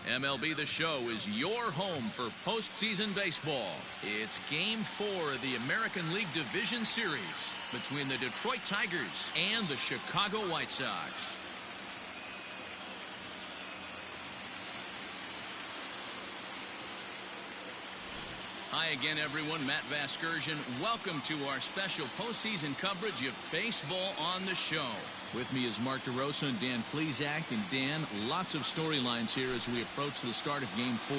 MLB The Show is your home for postseason baseball. It's Game 4 of the American League Division Series between the Detroit Tigers and the Chicago White Sox. Hi again, everyone. Matt Vasgersian. Welcome to our special postseason coverage of Baseball on the Show. With me is Mark DeRosa and Dan Plesac. And Dan, lots of storylines here as we approach the start of Game 4.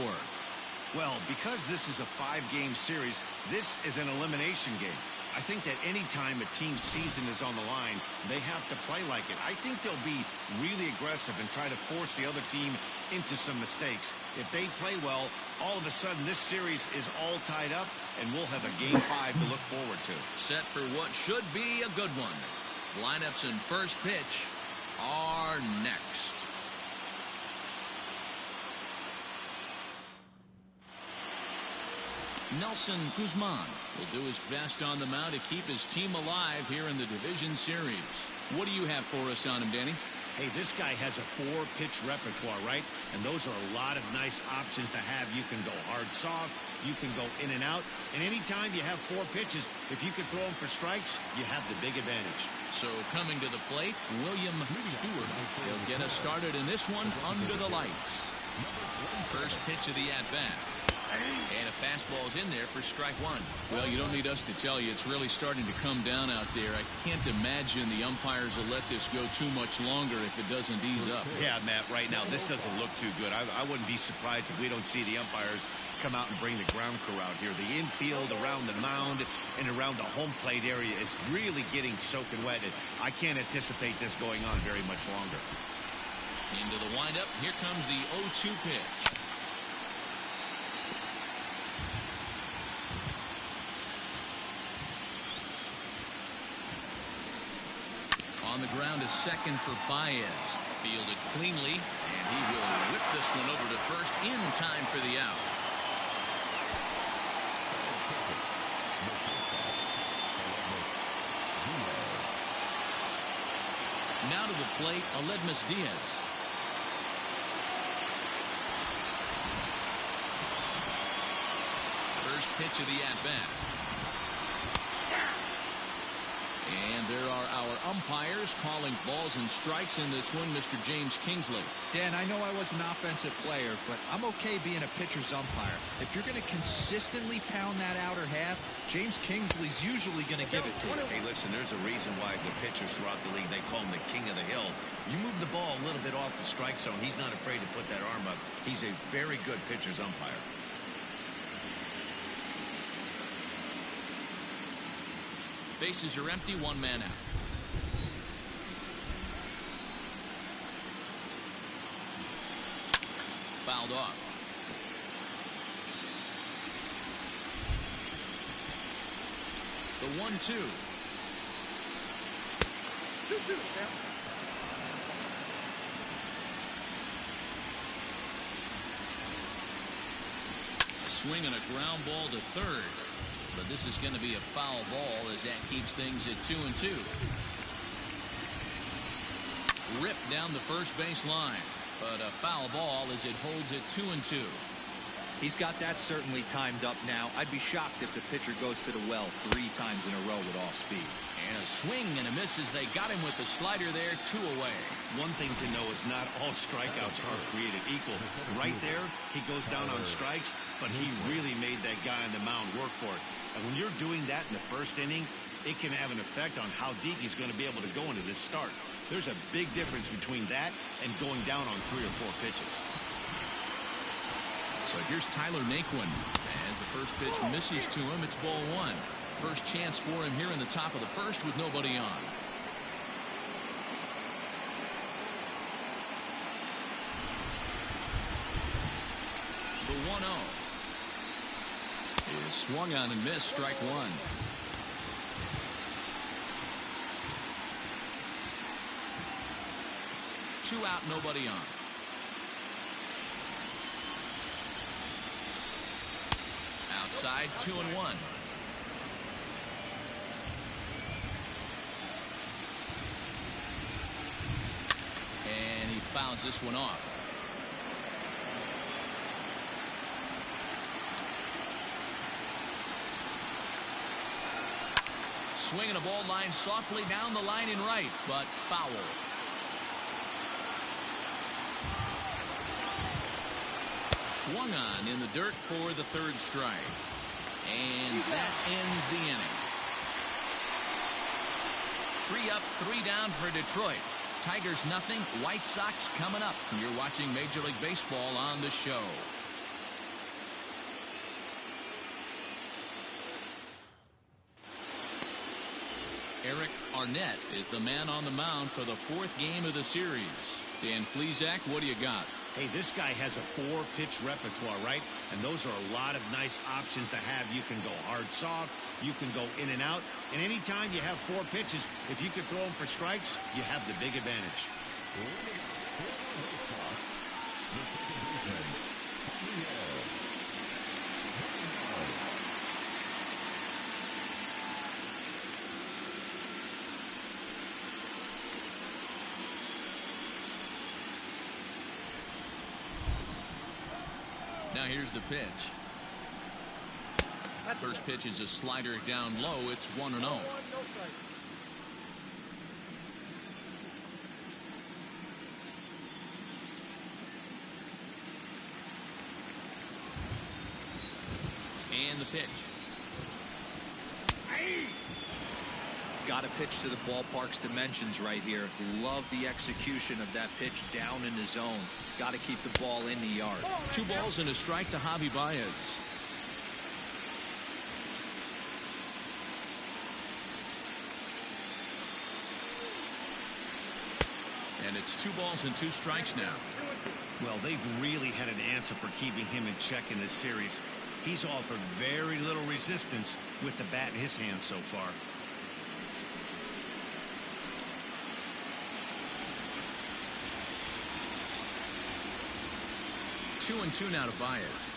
Well, because this is a 5-game series, this is an elimination game. I think that any time a team's season is on the line, they have to play like it. I think they'll be really aggressive and try to force the other team into some mistakes. If they play well, all of a sudden this series is all tied up, and we'll have a Game 5 to look forward to. Set for what should be a good one. Lineups and first pitch are next. Nelson Guzman will do his best on the mound to keep his team alive here in the division series. What do you have for us on him, Danny? Hey, this guy has a 4-pitch repertoire, right? And those are a lot of nice options to have. You can go hard, soft. You can go in and out. And anytime you have 4 pitches, if you can throw them for strikes, you have the big advantage. So coming to the plate, William Stewart. He'll get us started in this one under the lights. First pitch of the at-bat. And a fastball's in there for strike 1. Well, you don't need us to tell you, it's really starting to come down out there. I can't imagine the umpires will let this go too much longer if it doesn't ease up. Yeah, Matt, right now, this doesn't look too good. I wouldn't be surprised if we don't see the umpires come out and bring the ground crew out here. The infield around the mound and around the home plate area is really getting soaking wet. I can't anticipate this going on very much longer. Into the windup, here comes the 0-2 pitch. On the ground is second for Baez. Fielded cleanly, and he will whip this one over to first in time for the out. Now to the plate, Aledmus Diaz. First pitch of the at-bat. And there are our umpires calling balls and strikes in this one, Mr. James Kingsley. Dan, I know I was an offensive player, but I'm okay being a pitcher's umpire. If you're going to consistently pound that outer half, James Kingsley's usually going to give it to you. Hey, listen, there's a reason why the pitchers throughout the league, they call him the king of the hill. You move the ball a little bit off the strike zone, he's not afraid to put that arm up. He's a very good pitcher's umpire. Bases are empty, 1 man out. Fouled off. The 1-2. A swing and a ground ball to third. But this is going to be a foul ball as that keeps things at 2-2. Ripped down the first base line, but a foul ball as it holds at 2-2. He's got that certainly timed up now. I'd be shocked if the pitcher goes to the well 3 times in a row with off speed. And a swing and a miss as they got him with the slider there, 2 away. One thing to know is not all strikeouts are created equal. Right there, he goes down on strikes, but he really made that guy on the mound work for it. And when you're doing that in the first inning, it can have an effect on how deep he's going to be able to go into this start. There's a big difference between that and going down on 3 or 4 pitches. So here's Tyler Naquin. As the first pitch misses to him, it's ball 1. First chance for him here in the top of the first with nobody on. The 1-0 is swung on and missed, strike 1. Two out, nobody on. Outside, 2-1. And he fouls this one off. Swinging a ball line softly down the line in right, but foul. Swung on in the dirt for the third strike. And that ends the inning. 3 up, 3 down for Detroit. Tigers nothing, White Sox coming up. You're watching Major League Baseball on the show. Eric Arnett is the man on the mound for the 4th game of the series. Dan Plesac, what do you got? Hey, this guy has a 4-pitch repertoire, right? And those are a lot of nice options to have. You can go hard soft, you can go in and out, and anytime you have 4 pitches, if you can throw them for strikes, you have the big advantage. Now here's the pitch. First pitch is a slider down low. It's 1-0. And the pitch. Got to pitch to the ballpark's dimensions right here. Love the execution of that pitch down in the zone. Got to keep the ball in the yard. 2 balls and a strike to Javi Baez. And it's 2 balls and 2 strikes now. Well, they've really had an answer for keeping him in check in this series. He's offered very little resistance with the bat in his hand so far. 2-2 now to Baez.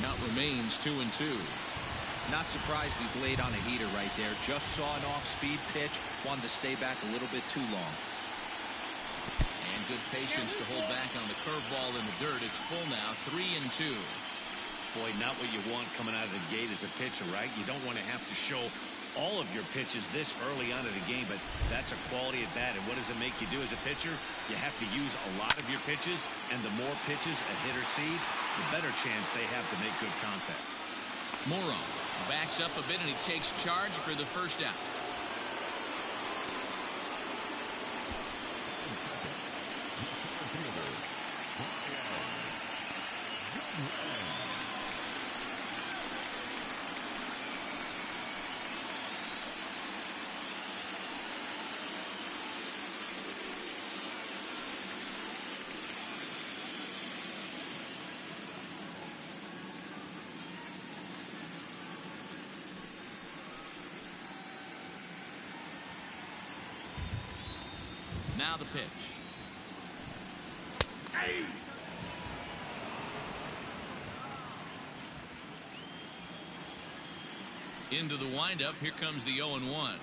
Count remains 2-2. Not surprised he's laid on a heater right there. Just saw an off-speed pitch. Wanted to stay back a little bit too long. And good patience to hold back on the curveball in the dirt. It's full now, 3-2. Boy, not what you want coming out of the gate as a pitcher, right? You don't want to have to show all of your pitches this early on in the game, but that's a quality at bat. And what does it make you do as a pitcher? You have to use a lot of your pitches, and the more pitches a hitter sees, the better chance they have to make good contact. Morrow backs up a bit, and he takes charge for the first out. Now the pitch. Into the windup. Here comes the 0-1.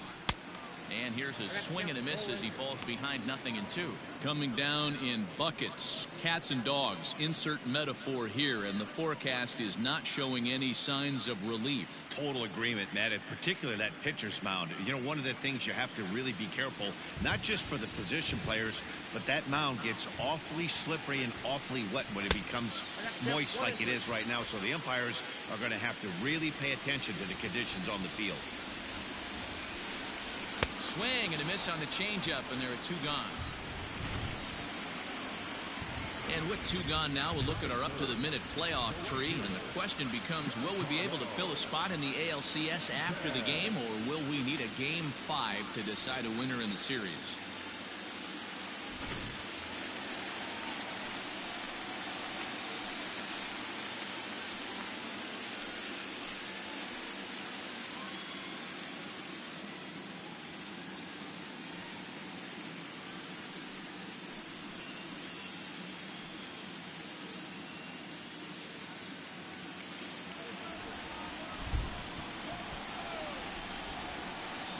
And here's a swing and a miss as he falls behind 0-2. Coming down in buckets, cats and dogs. Insert metaphor here, and the forecast is not showing any signs of relief. Total agreement, Matt, and particularly that pitcher's mound. You know, one of the things you have to really be careful, not just for the position players, but that mound gets awfully slippery and awfully wet when it becomes moist like it is right now. So the umpires are going to have to really pay attention to the conditions on the field. Swing and a miss on the changeup, and there are 2 gone. And with 2 gone now, we'll look at our up-to-the-minute playoff tree, and the question becomes, will we be able to fill a spot in the ALCS after the game, or will we need a Game 5 to decide a winner in the series?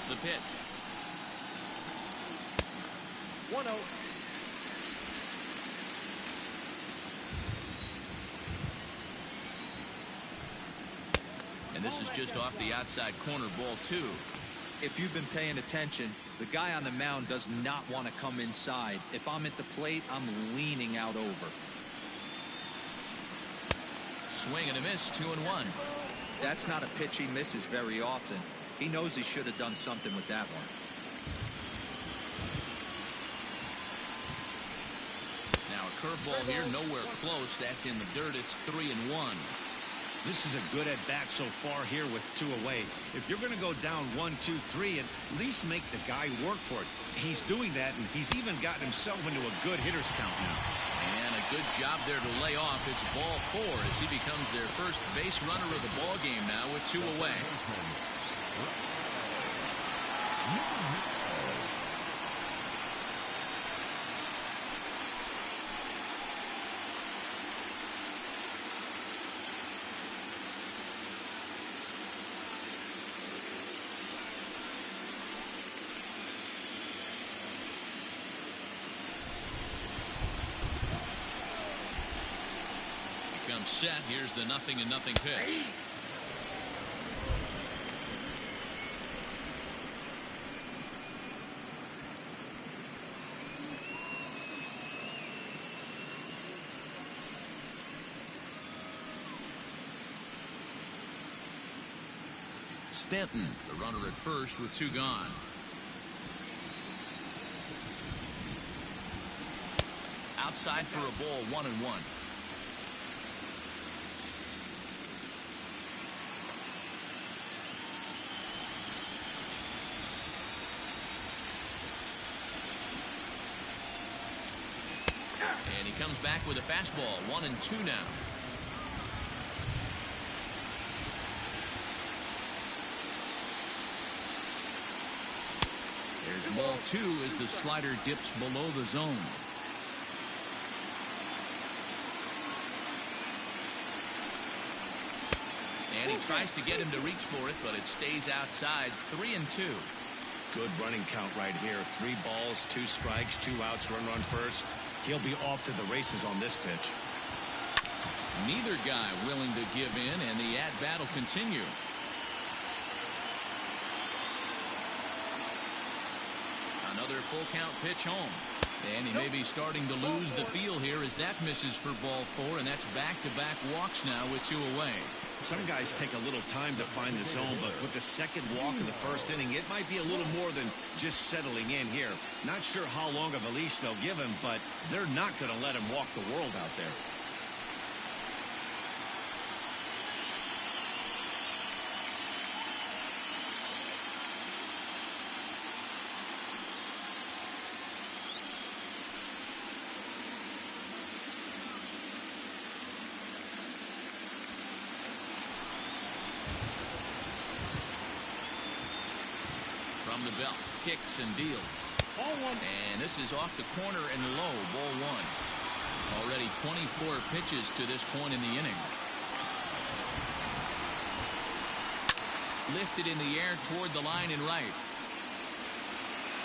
The pitch. 1-0. And this is just off the outside corner, ball 2. If you've been paying attention, the guy on the mound does not want to come inside. If I'm at the plate, I'm leaning out over. Swing and a miss, 2-1. That's not a pitch he misses very often. He knows he should have done something with that one. Now a curveball here, nowhere close. That's in the dirt. It's 3-1. This is a good at-bat so far here with 2 away. If you're going to go down 1, 2, 3, at least make the guy work for it. He's doing that, and he's even gotten himself into a good hitter's count now. And a good job there to lay off. It's ball 4 as he becomes their first base runner of the ball game now with 2 away. Comes set. Here's the 0-0 pitch. Stanton, the runner at first with 2 gone. Outside for a ball, 1-1. And he comes back with a fastball, 1-2 now. There's ball 2 as the slider dips below the zone. And he tries to get him to reach for it, but it stays outside. 3-2. Good running count right here. 3 balls, 2 strikes, 2 outs, run first. He'll be off to the races on this pitch. Neither guy willing to give in, and the at-bat will continue. Another full count pitch home. And he may be starting to lose the feel here as that misses for ball 4, and that's back-to-back walks now with 2 away. Some guys take a little time to find the zone, but with the second walk in the first inning, it might be a little more than just settling in here. Not sure how long of a leash they'll give him, but they're not going to let him walk the world out there. From the belt, kicks and deals. And this is off the corner and low, ball 1. Already 24 pitches to this point in the inning. Lifted in the air toward the line and right.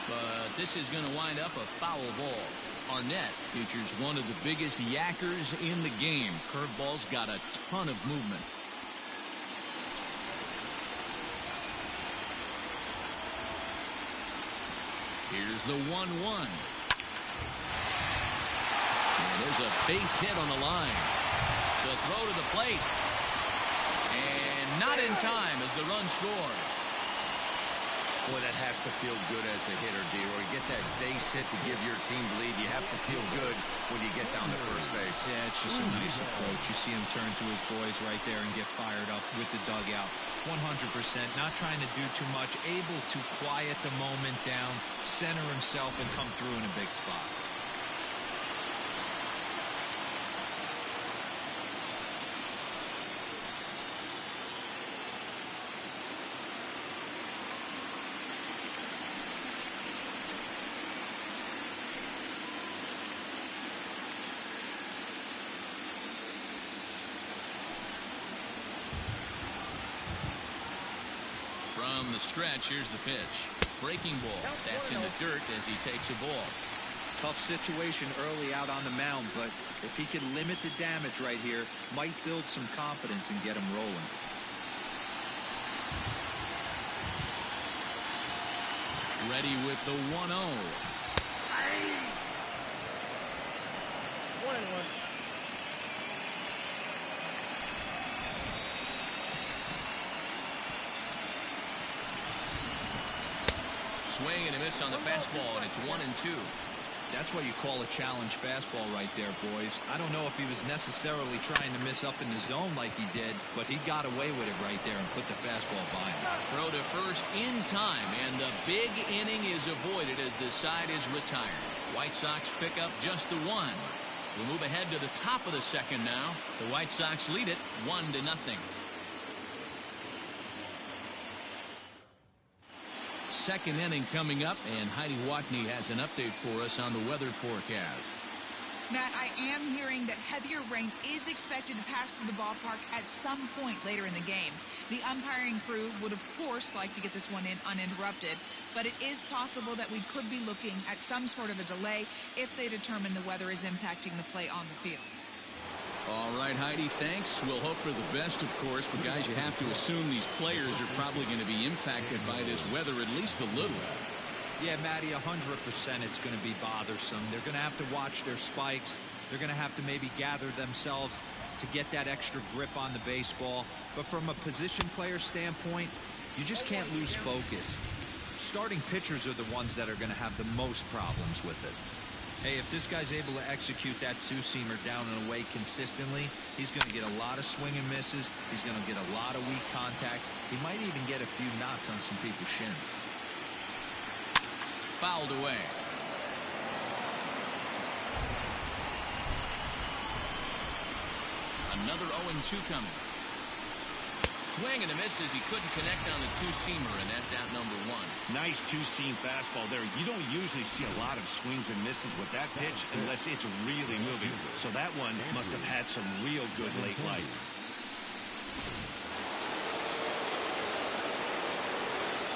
But this is going to wind up a foul ball. Arnett features one of the biggest yackers in the game. Curveball's got a ton of movement. Here's the 1-1. And there's a base hit on the line. The throw to the plate. And not in time as the run scores. Boy, that has to feel good as a hitter, D-Roy. You get that base hit to give your team the lead. You have to feel good when you get down to first base. Yeah, it's just a nice approach. You see him turn to his boys right there and get fired up with the dugout. 100%, not trying to do too much, able to quiet the moment down, center himself, and come through in a big spot. From the stretch, here's the pitch. Breaking ball. That's in the dirt as he takes a ball. Tough situation early out on the mound, but if he can limit the damage right here, might build some confidence and get him rolling. Ready with the 1-0. 1-1. Swing and a miss on the fastball, and it's 1-2. That's what you call a challenge fastball right there, boys. I don't know if he was necessarily trying to miss up in the zone like he did, but he got away with it right there and put the fastball by him. Throw to first in time, and the big inning is avoided as the side is retired. White Sox pick up just the one. We'll move ahead to the top of the second now. The White Sox lead it 1-0. Second inning coming up, and Heidi Watney has an update for us on the weather forecast. Matt, I am hearing that heavier rain is expected to pass through the ballpark at some point later in the game. The umpiring crew would, of course, like to get this one in uninterrupted, but it is possible that we could be looking at some sort of a delay if they determine the weather is impacting the play on the field. All right, Heidi, thanks. We'll hope for the best, of course, but guys, you have to assume these players are probably going to be impacted by this weather at least a little. Yeah, Matty, 100% it's going to be bothersome. They're going to have to watch their spikes. They're going to have to maybe gather themselves to get that extra grip on the baseball. But from a position player standpoint, you just can't lose focus. Starting pitchers are the ones that are going to have the most problems with it. Hey, if this guy's able to execute that two-seamer down and away consistently, he's going to get a lot of swing and misses. He's going to get a lot of weak contact. He might even get a few knots on some people's shins. Fouled away. Another 0-2 coming. Swing and a miss as he couldn't connect on the two-seamer, and that's out number one. Nice two-seam fastball there. You don't usually see a lot of swings and misses with that pitch unless it's really moving. So that one must have had some real good late life.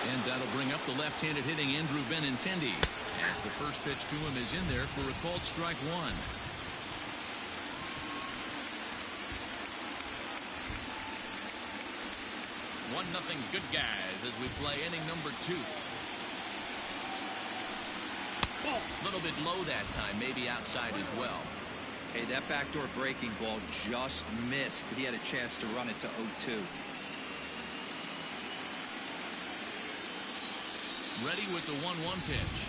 And that'll bring up the left-handed hitting Andrew Benintendi, as the first pitch to him is in there for a called strike one. One nothing good guys as we play inning number two. A little bit low that time, maybe outside as well. Hey, that backdoor breaking ball just missed. He had a chance to run it to 0-2. Ready with the 1-1 pitch.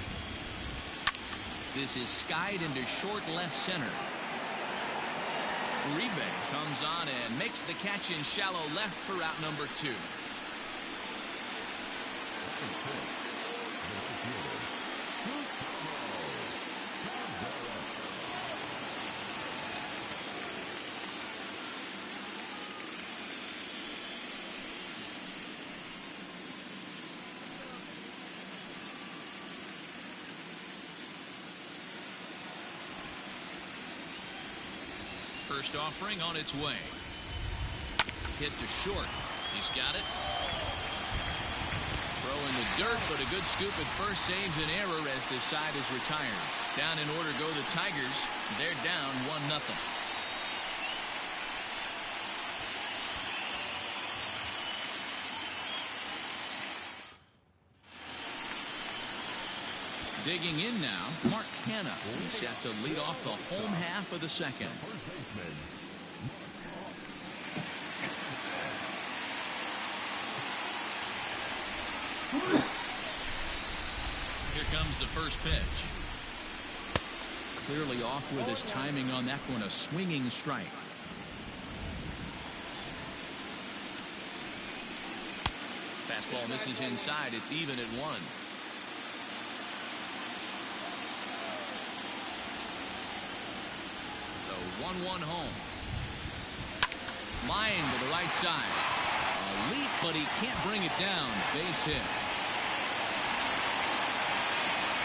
This is skied into short left center. Uribe comes on and makes the catch in shallow left for out number two. First offering on its way. Hit to short. He's got it. Throw in the dirt, but a good scoop at first saves an error as this side is retired. Down in order go the Tigers. They're down 1-0. Digging in now, Mark Hanna. He's set to lead off the home half of the second. Here comes the first pitch. Clearly off with his timing on that one, a swinging strike. Fastball misses inside. It's even at 1. The 1-1 home. Line to the right side. A leap, but he can't bring it down. Base hit.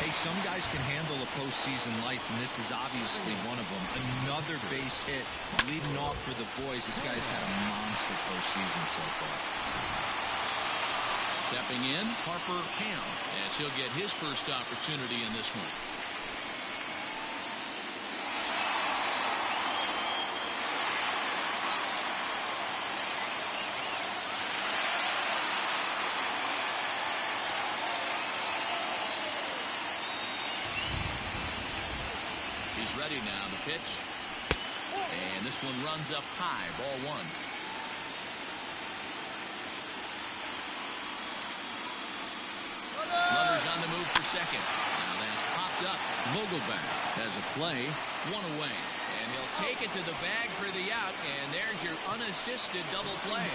Hey, some guys can handle the postseason lights, and this is obviously one of them. Another base hit leading off for the boys. This guy's had a monster postseason so far. Stepping in, Harper Ham, as he'll get his first opportunity in this one. He's ready now. The pitch. And this one runs up high. Ball one. Runners on the move for second. Now that's popped up. Vogelback has a play. One away. And he'll take it to the bag for the out. And there's your unassisted double play.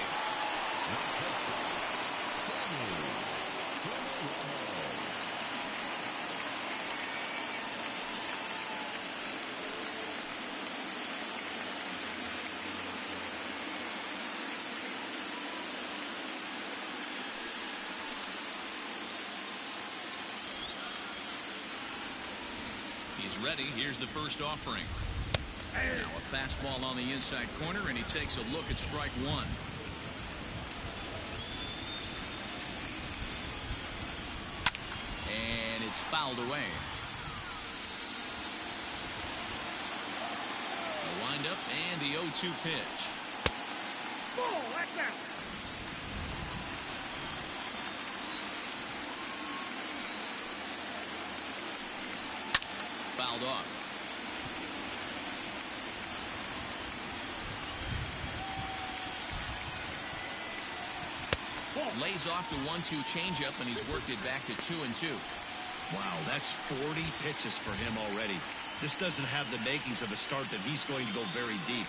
He's ready. Here's the first offering. Now a fastball on the inside corner, and he takes a look at strike one. And it's fouled away. The windup and the 0-2 pitch. Fouled off. Lays off the 1-2 changeup, and he's worked it back to 2-2. Wow, that's 40 pitches for him already. This doesn't have the makings of a start that he's going to go very deep.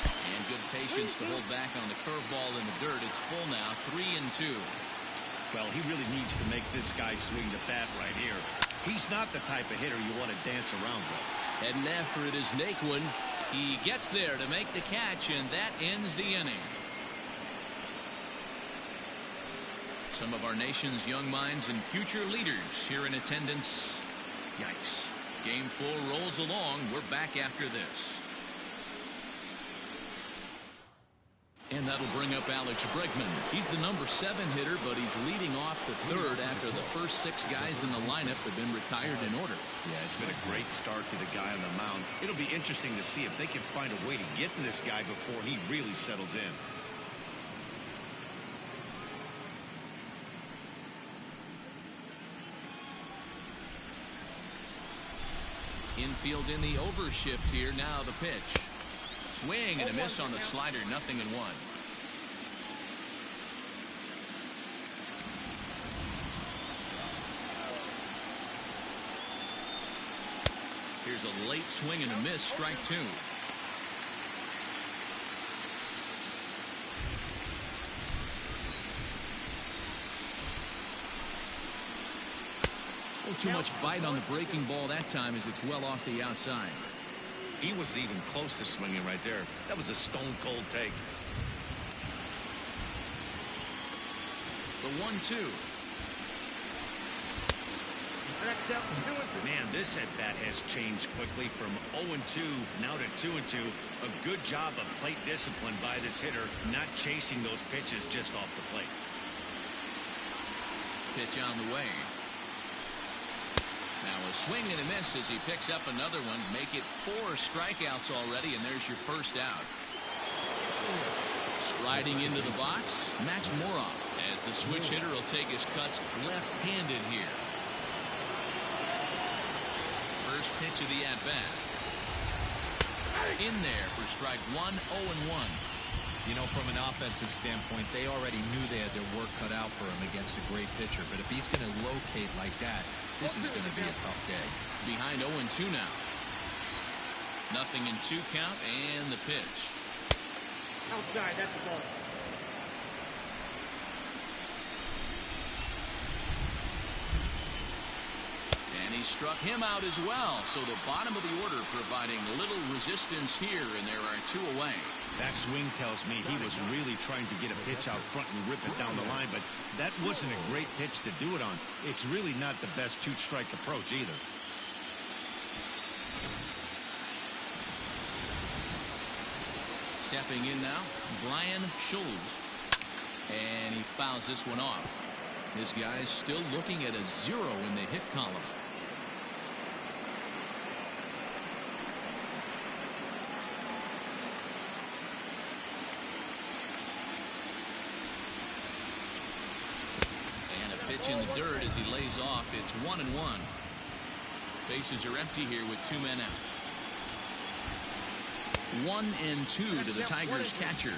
And good patience to hold back on the curveball in the dirt. It's full now, 3-2. Well, he really needs to make this guy swing the bat right here. He's not the type of hitter you want to dance around with. Heading after it is Naquin. He gets there to make the catch, and that ends the inning. Some of our nation's young minds and future leaders here in attendance. Yikes. Game 4 rolls along. We're back after this. And that'll bring up Alex Bregman. He's the number 7 hitter, but he's leading off the third after the first 6 guys in the lineup have been retired in order. Yeah, it's been a great start to the guy on the mound. It'll be interesting to see if they can find a way to get to this guy before he really settles in. Infield in the overshift here. Now the pitch. Swing and a miss on the slider. 0-1. Here's a late swing and a miss. Strike 2. Too much bite on the breaking ball that time as it's well off the outside. He wasn't even close to swinging right there. That was a stone-cold take. The 1-2. Man, this at-bat has changed quickly from 0-2 now to 2-2. A good job of plate discipline by this hitter, not chasing those pitches just off the plate. Pitch on the way. Now a swing and a miss as he picks up another one. Make it 4 strikeouts already, and there's your first out. Striding into the box, Max Moroff, as the switch hitter will take his cuts left-handed here. First pitch of the at-bat. In there for strike 1, 0-1. You know, from an offensive standpoint, they already knew they had their work cut out for him against a great pitcher. But if he's going to locate like that, this is going to be a tough day. Behind 0-2 now. 0-2 count, and the pitch. Outside, that's the ball. And he struck him out as well. So the bottom of the order providing little resistance here, and there are 2 away. That swing tells me he was really trying to get a pitch out front and rip it down the line, but that wasn't a great pitch to do it on. It's really not the best 2-strike approach either. Stepping in now, Brian Schulz. And he fouls this one off. This guy's still looking at a 0 in the hit column. Pitch in the dirt as he lays off. It's 1-1. Bases are empty here with 2 men out. 1-2 to the Tigers catcher.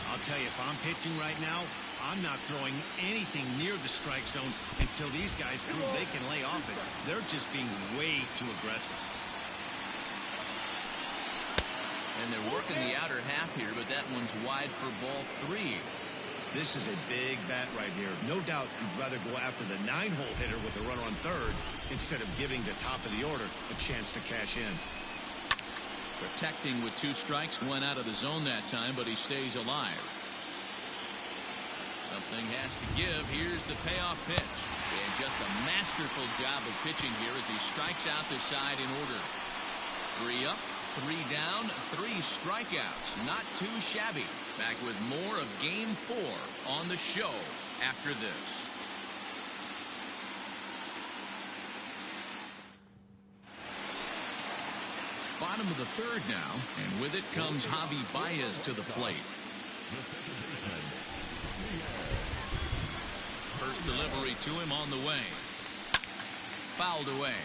I'll tell you, if I'm pitching right now, I'm not throwing anything near the strike zone until these guys prove they can lay off it. They're just being way too aggressive. And they're working the outer half here, but that one's wide for ball 3. This is a big bat right here. No doubt you'd rather go after the 9-hole hitter with a runner on third instead of giving the top of the order a chance to cash in. Protecting with 2 strikes, went out of the zone that time, but he stays alive. Something has to give. Here's the payoff pitch. And just a masterful job of pitching here as he strikes out the side in order. 3 up, 3 down, 3 strikeouts. Not too shabby. Back with more of Game 4 on the show after this. Bottom of the 3rd now, and with it comes Javi Baez to the plate. First delivery to him on the way. Fouled away.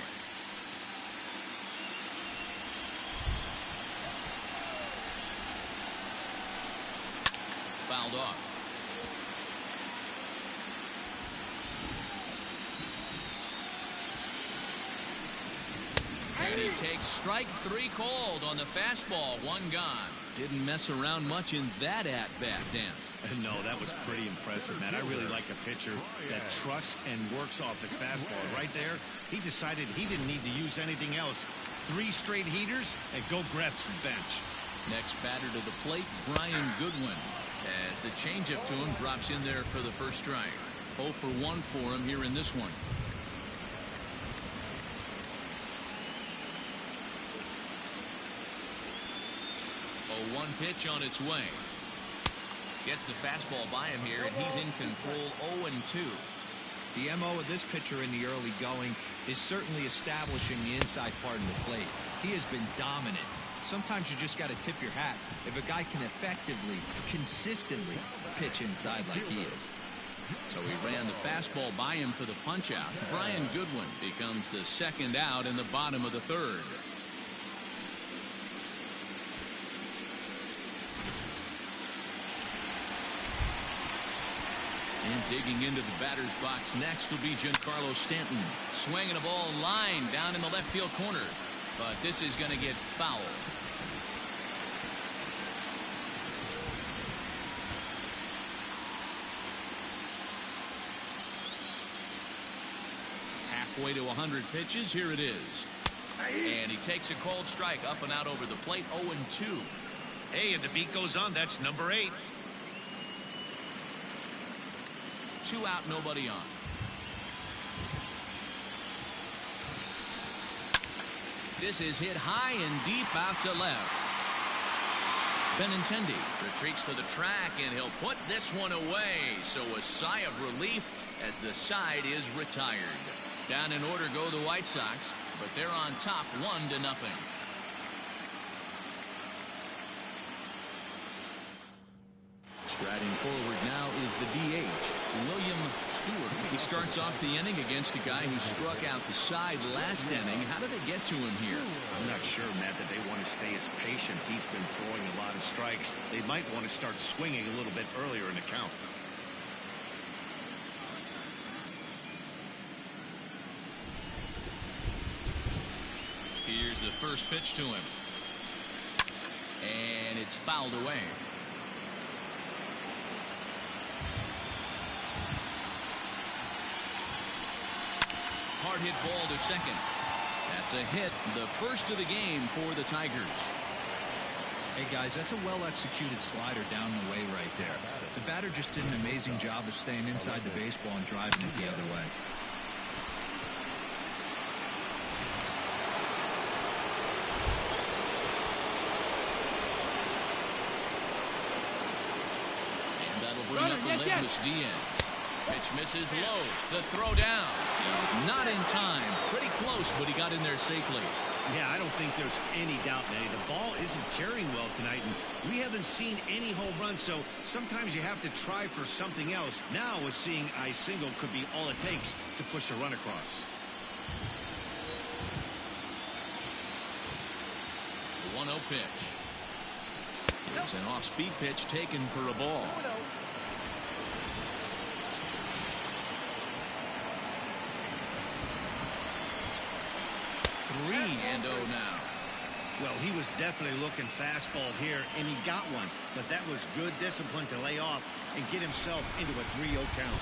Fouled off. And he takes strike 3 called on the fastball. 1 gone. Didn't mess around much in that at-bat, Dan. No, that was pretty impressive, man. I really like a pitcher that trusts and works off his fastball. Right there, he decided he didn't need to use anything else. 3 straight heaters and go grab some bench. Next batter to the plate, Brian Goodwin. As the changeup to him drops in there for the first strike. 0 for 1 for him here in this one. A 1 pitch on its way. Gets the fastball by him here, and he's in control. 0-2. The MO of this pitcher in the early going is certainly establishing the inside part of the plate. He has been dominant. Sometimes you just got to tip your hat if a guy can effectively, consistently pitch inside like he is. So he ran the fastball by him for the punch out. Brian Goodwin becomes the 2nd out in the bottom of the 3rd. And digging into the batter's box next will be Giancarlo Stanton. Swinging a ball line down in the left field corner. But this is going to get foul. Halfway to 100 pitches. Here it is. And he takes a cold strike up and out over the plate. 0-2. Hey, and the beat goes on. That's number 8. 2 out, nobody on. This is hit high and deep out to left. Benintendi retreats to the track, and he'll put this one away. So a sigh of relief as the side is retired. Down in order go the White Sox, but they're on top 1-0. Striding forward now is the DH, William Stewart. He starts off the inning against a guy who struck out the side last inning. How did they get to him here? I'm not sure, Matt, that they want to stay as patient. He's been throwing a lot of strikes. They might want to start swinging a little bit earlier in the count. Here's the first pitch to him. And it's fouled away. Hard hit ball to second. That's a hit, the first of the game for the Tigers. Hey guys, that's a well-executed slider down the way right there. The batter just did an amazing job of staying inside the baseball and driving it the other way. And that'll bring up Aledmys Diaz. Pitch misses low. The throw down. He's not in time. Pretty close, but he got in there safely. Yeah, I don't think there's any doubt, Manny. The ball isn't carrying well tonight, and we haven't seen any home runs, so sometimes you have to try for something else. Now, with seeing a single could be all it takes to push a run across. The 1-0 pitch. Here's an off-speed pitch taken for a ball. 3-0 now. Well, he was definitely looking fastball here, and he got one. But that was good discipline to lay off and get himself into a 3-0 count.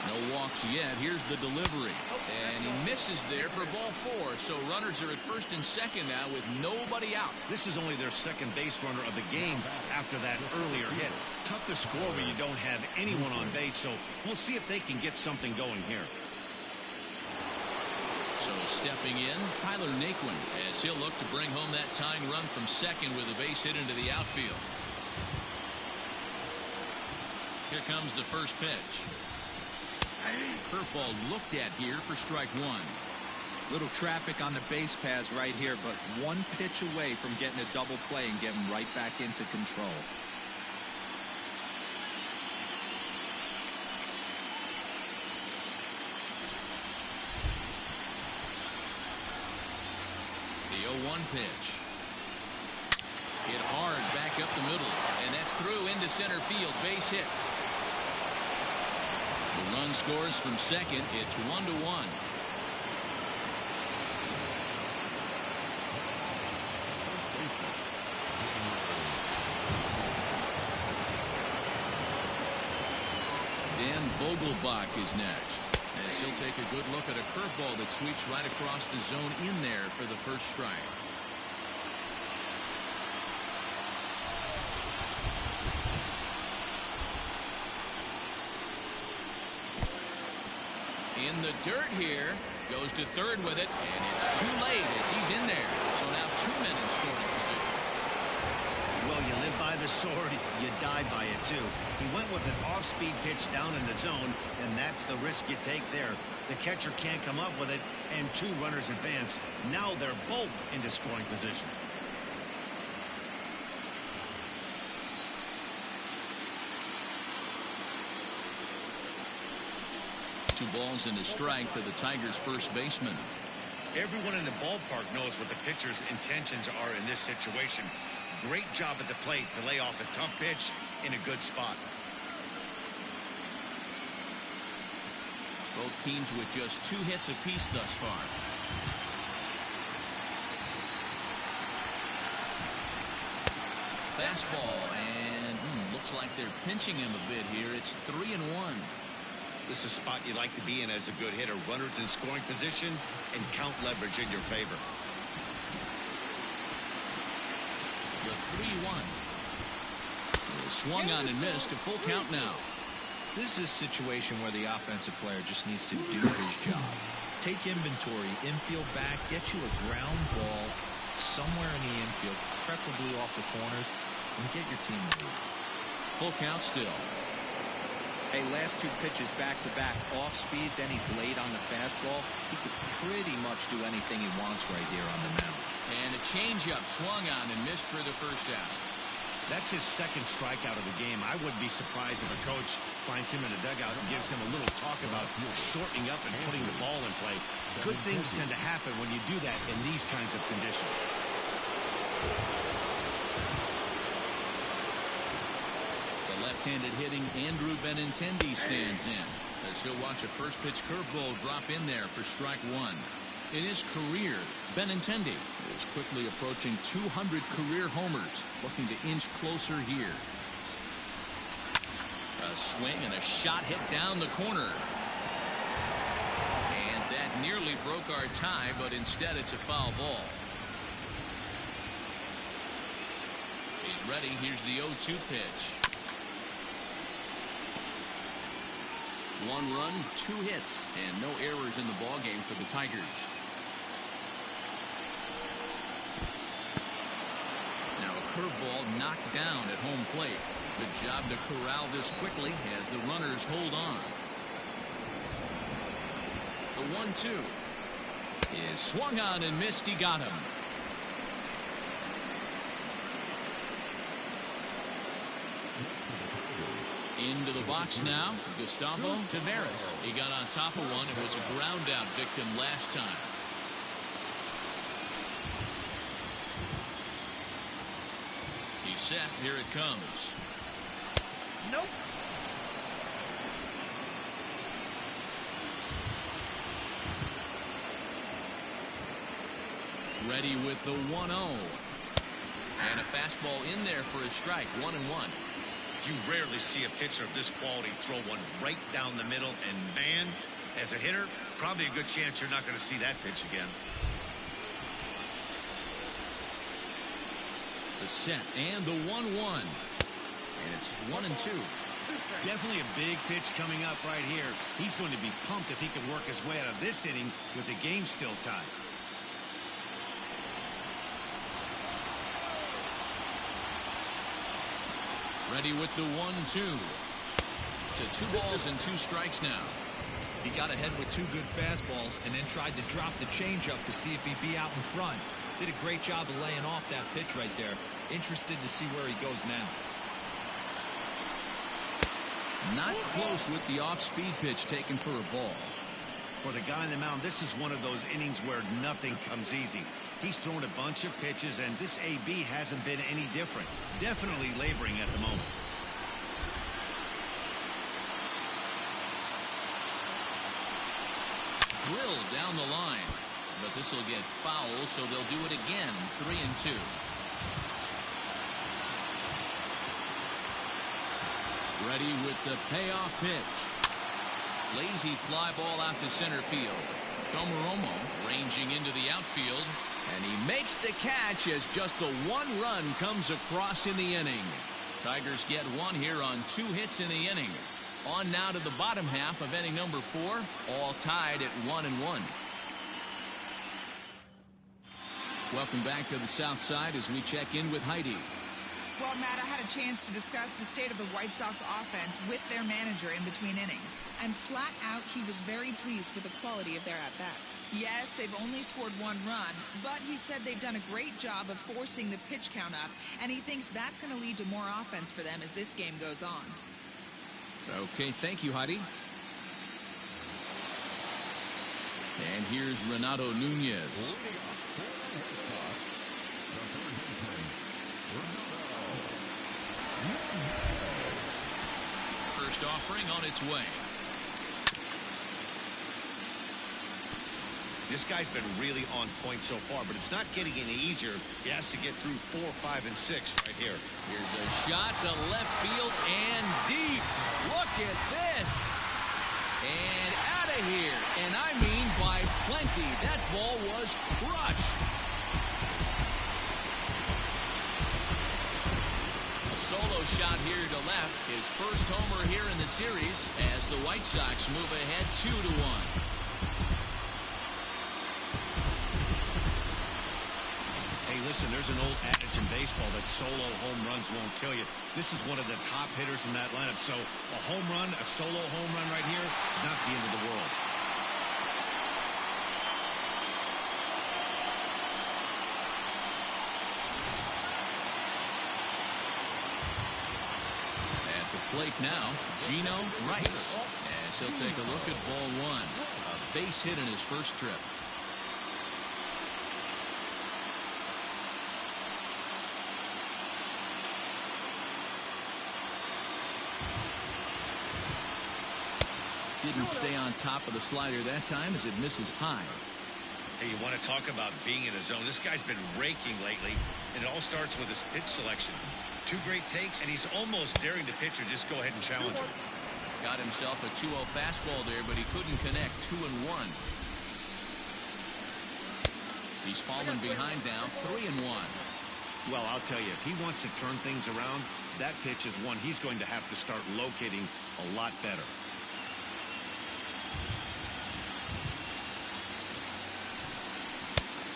No walks yet. Here's the delivery. And he misses there for ball 4. So runners are at first and second now with nobody out. This is only their second base runner of the game after that earlier hit. Tough to score when you don't have anyone on base, so we'll see if they can get something going here. So stepping in, Tyler Naquin, as he'll look to bring home that tying run from second with a base hit into the outfield. Here comes the first pitch. Curveball looked at here for strike 1. Little traffic on the base paths right here, but one pitch away from getting a double play and getting right back into control. The 0-1 pitch. Hit hard back up the middle, and that's through into center field. Base hit. The run scores from second. It's 1-1. Dan Vogelbach is next, as he'll take a good look at a curveball that sweeps right across the zone in there for the first strike. In the dirt here, goes to third with it, and it's too late as he's in there. So now 2 men in scoring position. Well, you live by the sword, you die by it too. He went with an off-speed pitch down in the zone, and that's the risk you take there. The catcher can't come up with it, and 2 runners advance. Now they're both into scoring position. Two balls and a strike to the Tigers' first baseman. Everyone in the ballpark knows what the pitcher's intentions are in this situation. Great job at the plate to lay off a tough pitch in a good spot. Both teams with just 2 hits apiece thus far. Fastball, and looks like they're pinching him a bit here. It's 3-1. This is a spot you like to be in as a good hitter. Runners in scoring position and count leverage in your favor. The 3-1. Swung on and missed. A full count now. This is a situation where the offensive player just needs to do his job. Take inventory, infield back, get you a ground ball somewhere in the infield, preferably off the corners, and get your team to lead. Full count still. Hey, last 2 pitches back-to-back, off speed, then he's late on the fastball. He could pretty much do anything he wants right here on the mound. And a changeup swung on and missed for the first out. That's his second strikeout of the game. I wouldn't be surprised if a coach finds him in the dugout and gives him a little talk about shortening up and putting the ball in play. Good things tend to happen when you do that in these kinds of conditions. Left-handed hitting Andrew Benintendi stands in, as he'll watch a first pitch curveball drop in there for strike 1. In his career, Benintendi is quickly approaching 200 career homers, looking to inch closer here. A swing and a shot hit down the corner. And that nearly broke our tie, but instead it's a foul ball. He's ready. Here's the 0-2 pitch. 1 run, 2 hits, and no errors in the ballgame for the Tigers. Now a curveball knocked down at home plate. Good job to corral this quickly as the runners hold on. The 1-2 is swung on and missed. He got him. Into the box now, Gustavo Taveras. He got on top of one. It was a ground out victim last time. He's set. Here it comes. Nope. Ready with the 1-0. And a fastball in there for a strike. 1-1. You rarely see a pitcher of this quality throw one right down the middle, and man, as a hitter, probably a good chance you're not going to see that pitch again. The set and the 1-1. And it's 1-2. Definitely a big pitch coming up right here. He's going to be pumped if he can work his way out of this inning with the game still tied. Ready with the 1-2. To 2 balls and 2 strikes now. He got ahead with 2 good fastballs and then tried to drop the changeup to see if he'd be out in front. Did a great job of laying off that pitch right there. Interested to see where he goes now. Not close with the off-speed pitch taken for a ball. For the guy on the mound, this is one of those innings where nothing comes easy. He's thrown a bunch of pitches, and this AB hasn't been any different. Definitely laboring at the moment. Drilled down the line, but this will get foul, so they'll do it again. 3-2. Ready with the payoff pitch. Lazy fly ball out to center field. Tomaromo ranging into the outfield, and he makes the catch as just the 1 run comes across in the inning. Tigers get 1 here on 2 hits in the inning. On now to the bottom half of inning number 4, all tied at 1-1. Welcome back to the South Side as we check in with Heidi. Well, Matt, I had a chance to discuss the state of the White Sox offense with their manager in between innings. And flat out, he was very pleased with the quality of their at-bats. Yes, they've only scored 1 run, but he said they've done a great job of forcing the pitch count up, and he thinks that's going to lead to more offense for them as this game goes on. Okay, thank you, Heidi. And here's Renato Nunez. First offering on its way. This guy's been really on point so far, but it's not getting any easier. He has to get through 4, 5, and 6 right here. Here's a shot to left field and deep. Look at this. And out of here. And I mean by plenty. That ball was crushed. Solo shot here to left. His first homer here in the series as the White Sox move ahead 2-1. Hey, listen, there's an old adage in baseball that solo home runs won't kill you. This is one of the top hitters in that lineup. So a home run, a solo home run right here, it's not the end of the world. Plate now, Gino Rice, as he'll take a look at ball 1. A base hit in his first trip. Didn't stay on top of the slider that time as it misses high. Hey, you want to talk about being in a zone? This guy's been raking lately, and it all starts with his pitch selection. 2 great takes, and he's almost daring the pitcher just go ahead and challenge him. Got himself a 2-0 fastball there, but he couldn't connect. 2-1. He's fallen behind now. 3-1. Well, I'll tell you, if he wants to turn things around, that pitch is one he's going to have to start locating a lot better.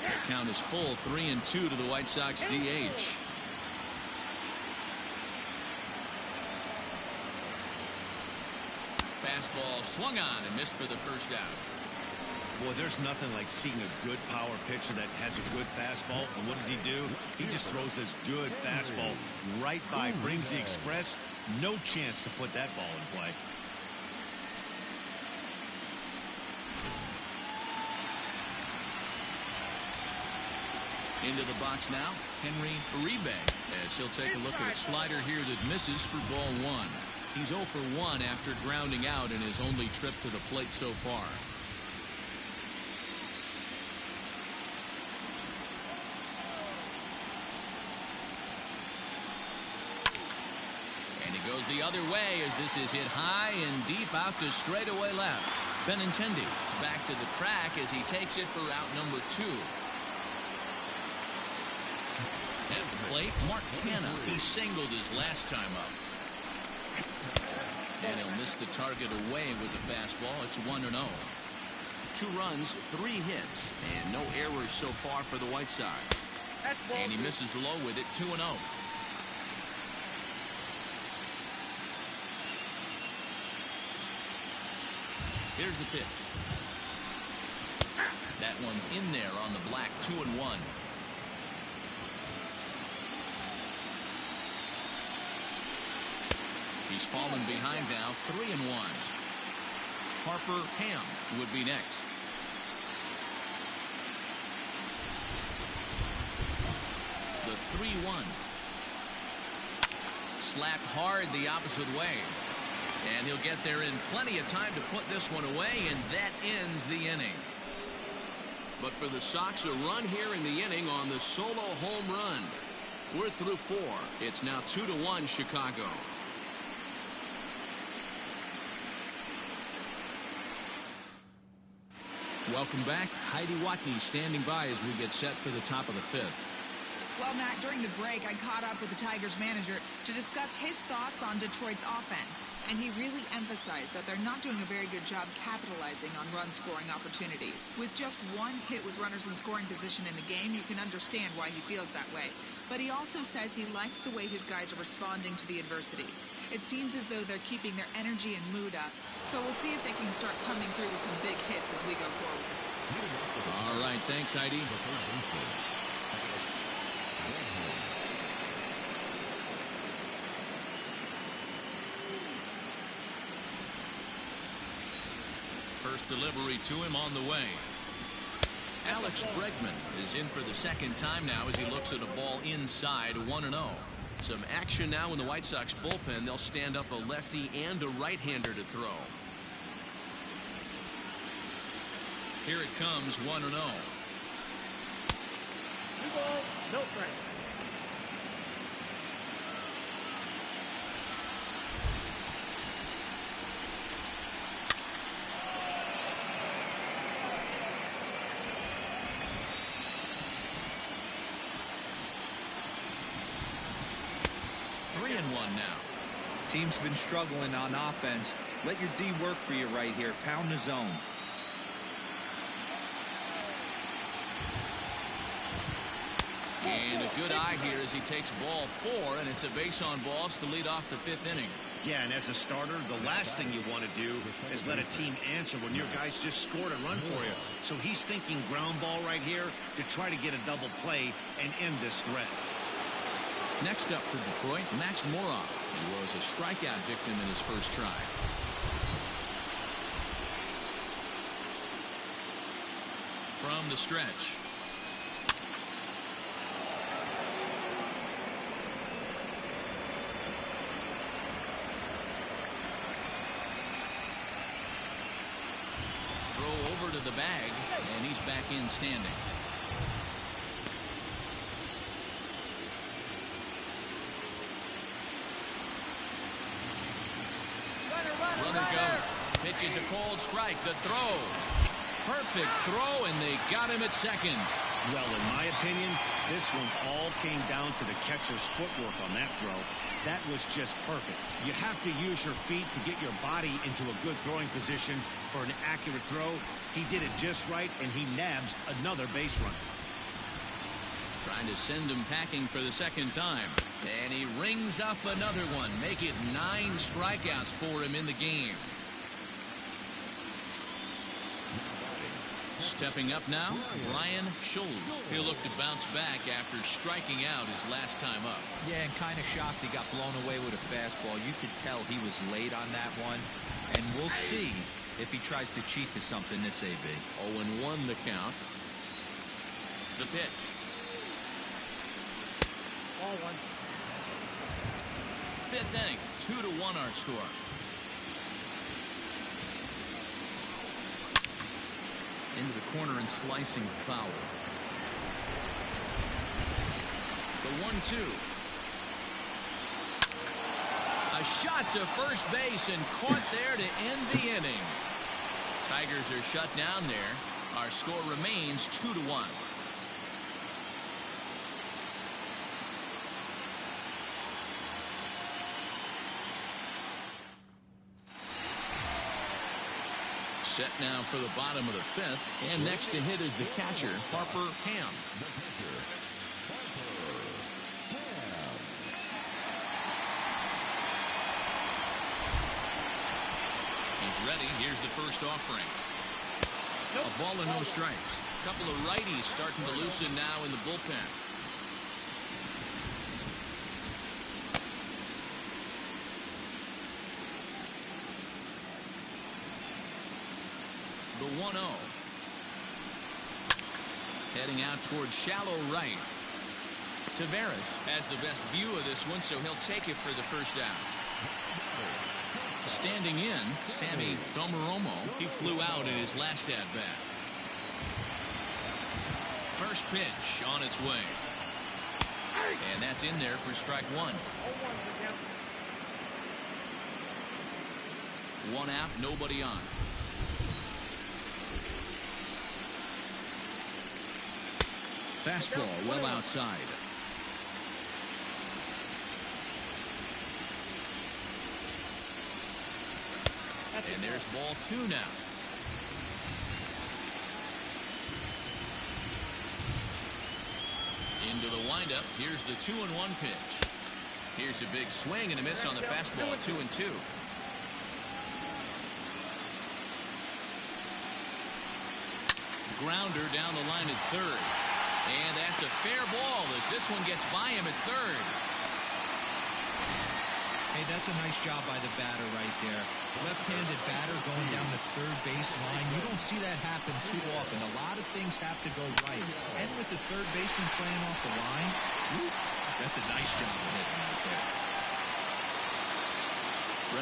The count is full. 3-2 to the White Sox DH. Fastball swung on and missed for the first out. Boy, there's nothing like seeing a good power pitcher that has a good fastball. And what does he do? He just throws this good fastball right by, brings the express. No chance to put that ball in play. Into the box now, Henry Uribe, as he'll take a look at a slider here that misses for ball one. He's 0 for 1 after grounding out in his only trip to the plate so far. And it goes the other way as this is hit high and deep out to straightaway left. Benintendi is back to the track as he takes it for out number 2. At the plate, Mark Canha. He singled his last time up. And he'll miss the target away with the fastball. It's 1-0. 2 runs, 3 hits, and no errors so far for the White Sox. And he misses low with it, 2-0. Here's the pitch. That one's in there on the black, 2-1. He's fallen behind now, 3-1. Harper Ham would be next. The 3-1. Slapped hard the opposite way. And he'll get there in plenty of time to put this one away, and that ends the inning. But for the Sox, a run here in the inning on the solo home run. We're through 4. It's now 2-1 Chicago. Welcome back. Heidi Watney standing by as we get set for the top of the 5th. Well, Matt, during the break, I caught up with the Tigers manager to discuss his thoughts on Detroit's offense. And he really emphasized that they're not doing a very good job capitalizing on run-scoring opportunities. With just 1 hit with runners in scoring position in the game, you can understand why he feels that way. But he also says he likes the way his guys are responding to the adversity. It seems as though they're keeping their energy and mood up. So we'll see if they can start coming through with some big hits as we go forward. All right, thanks, Heidi. First delivery to him on the way. Alex Bregman is in for the second time now as he looks at a ball inside, 1-0. Some action now in the White Sox bullpen. They'll stand up a lefty and a right-hander to throw. Here it comes, 1-0. 2 balls, no strike. Now. Team's been struggling on offense. Let your D work for you right here. Pound the zone. And a good eye here as he takes ball 4, and it's a base on balls to lead off the 5th inning. Yeah, and as a starter, the last thing you want to do is let a team answer when your guys just scored a run for you. So he's thinking ground ball right here to try to get a double play and end this threat. Next up for Detroit, Max Moroff. He was a strikeout victim in his first try. From the stretch. Throw over to the bag, and he's back in standing. Runner goes. Pitch is a cold strike. The throw. Perfect throw, and they got him at second. Well, in my opinion, this one all came down to the catcher's footwork on that throw. That was just perfect. You have to use your feet to get your body into a good throwing position for an accurate throw. He did it just right, and he nabs another base runner. Trying to send him packing for the second time. And he rings up another one. Make it 9 strikeouts for him in the game. Stepping up now, Brian Schulz. He'll look to bounce back after striking out his last time up. Yeah, and kind of shocked he got blown away with a fastball. You could tell he was late on that one. And we'll see if he tries to cheat to something this AB. 0-1 the count. The pitch. Ball one. Fifth inning, 2-1 our score. Into the corner and slicing foul. The 1-2. A shot to first base and caught there to end the inning. Tigers are shut down there. Our score remains 2-1. Set now for the bottom of the fifth, and next to hit is the catcher, Harper Ham. He's ready. Here's the first offering. A ball and no strikes. A couple of righties starting to loosen now in the bullpen. The 1-0. Heading out towards shallow right. Taveras has the best view of this one, so he'll take it for the first out. Standing in, Sammy Domeromo. He flew out in his last at-bat. First pitch on its way. And that's in there for strike one. 1 out, nobody on. Fastball well outside. And there's ball 2 now. Into the windup. Here's the 2-1 pitch. Here's a big swing and a miss on the fastball. 2-2. Grounder down the line at third. And that's a fair ball as this one gets by him at third. Hey, that's a nice job by the batter right there. Left-handed batter going down the third base line. You don't see that happen too often. A lot of things have to go right. And with the third baseman playing off the line, that's a nice job of hitting right there.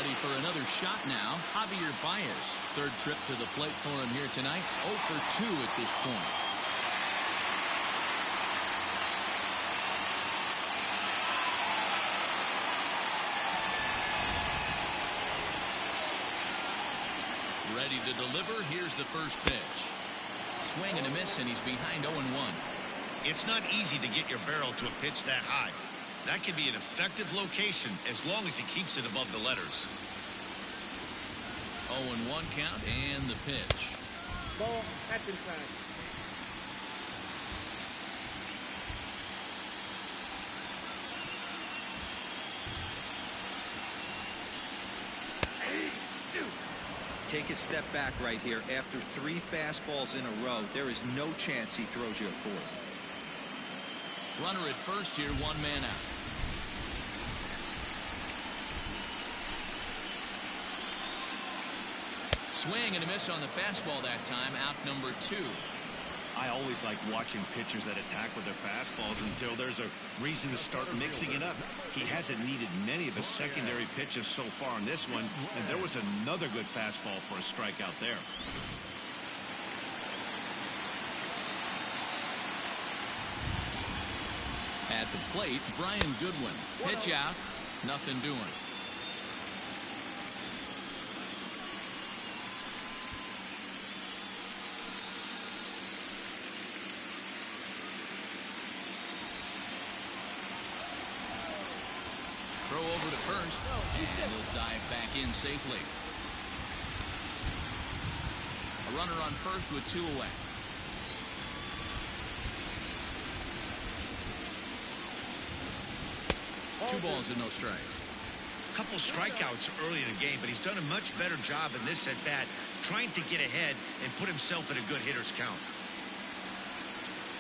Ready for another shot now. Javier Baez. Third trip to the plate for him here tonight. 0 for 2 at this point. Ready to deliver. Here's the first pitch. Swing and a miss, and he's behind 0-1. It's not easy to get your barrel to a pitch that high. That can be an effective location as long as he keeps it above the letters. 0-1 count and the pitch. Ball, that's inside. Take a step back right here. After 3 fastballs in a row, there is no chance he throws you a fourth. Runner at first here, 1 man out. Swing and a miss on the fastball that time. Out number 2. I always like watching pitchers that attack with their fastballs until there's a reason to start mixing it up. He hasn't needed many of his secondary pitches so far in this one, and there was another good fastball for a strikeout there. At the plate, Brian Goodwin. Pitch out, nothing doing. Throw over to first, and he'll dive back in safely. A runner on first with 2 away. Two balls and no strikes. couple strikeouts early in the game, but he's done a much better job in this at-bat trying to get ahead and put himself in a good hitter's count.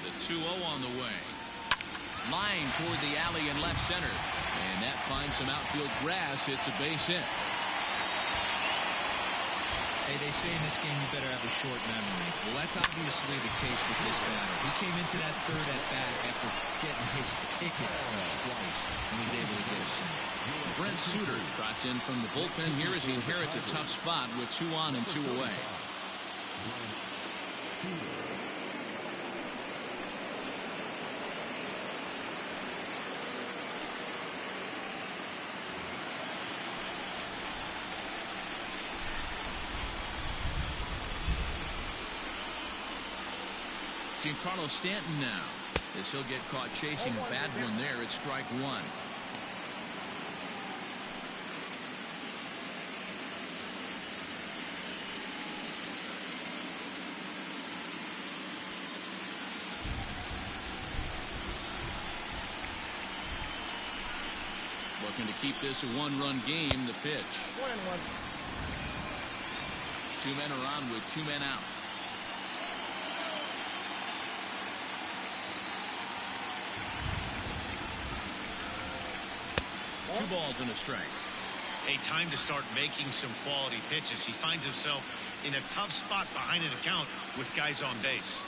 The 2-0 on the way. Line toward the alley in left center. And that finds some outfield grass. It's a base hit. Hey, they say in this game you better have a short memory. Well, that's obviously the case with this batter. He came into that third at-bat after getting his ticket punched twice and was able to get a single. Brent Suter trots in from the bullpen here as he inherits a tough spot with 2 on and 2 away. Giancarlo Stanton now, as he'll get caught chasing a bad one there at strike 1. Looking to keep this a 1-run game. The pitch. 1-1. 2 men are on with 2 men out. Two balls and a strike. A time to start making some quality pitches. He finds himself in a tough spot behind an account with guys on base.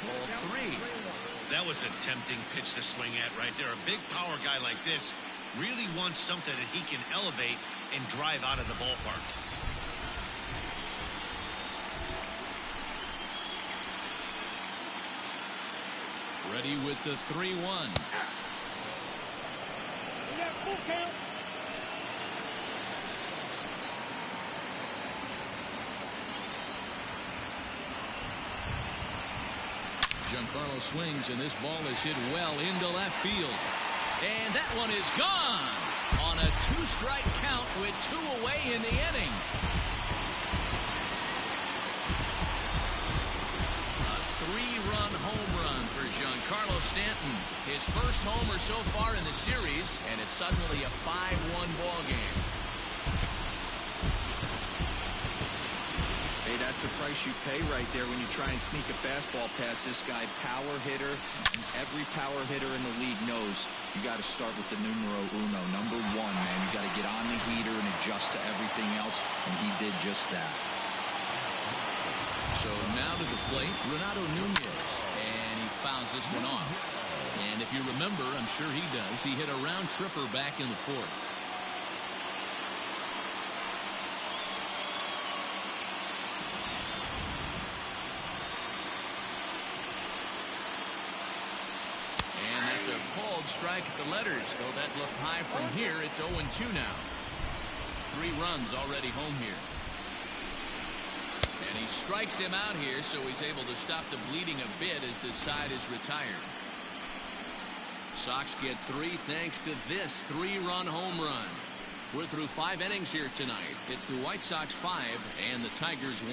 Ball 3. That was a tempting pitch to swing at right there. A big power guy like this really wants something that he can elevate and drive out of the ballpark. Ready with the 3-1. We got full count. Giancarlo swings, and this ball is hit well into left field. And that one is gone on a 2-strike count with 2 away in the inning. A 3-run home run for Giancarlo Stanton. His first homer so far in the series, and it's suddenly a 5-1 ball game. Hey, that's the price you pay right there when you try and sneak a fastball past this guy. Power hitter. Every power hitter in the league knows you got to start with the numero uno. Number 1, man. You got to get on the heater and adjust to everything else, and he did just that. So now to the plate, Renato Nunez, and he fouls this one off. And if you remember, I'm sure he does, he hit a round tripper back in the 4th. And that's a called strike at the letters, though that looked high from here. It's 0-2 now. 3 runs already home here. And he strikes him out here, so he's able to stop the bleeding a bit as this side is retired. Sox get 3 thanks to this 3-run home run. We're through 5 innings here tonight. It's the White Sox 5 and the Tigers 1.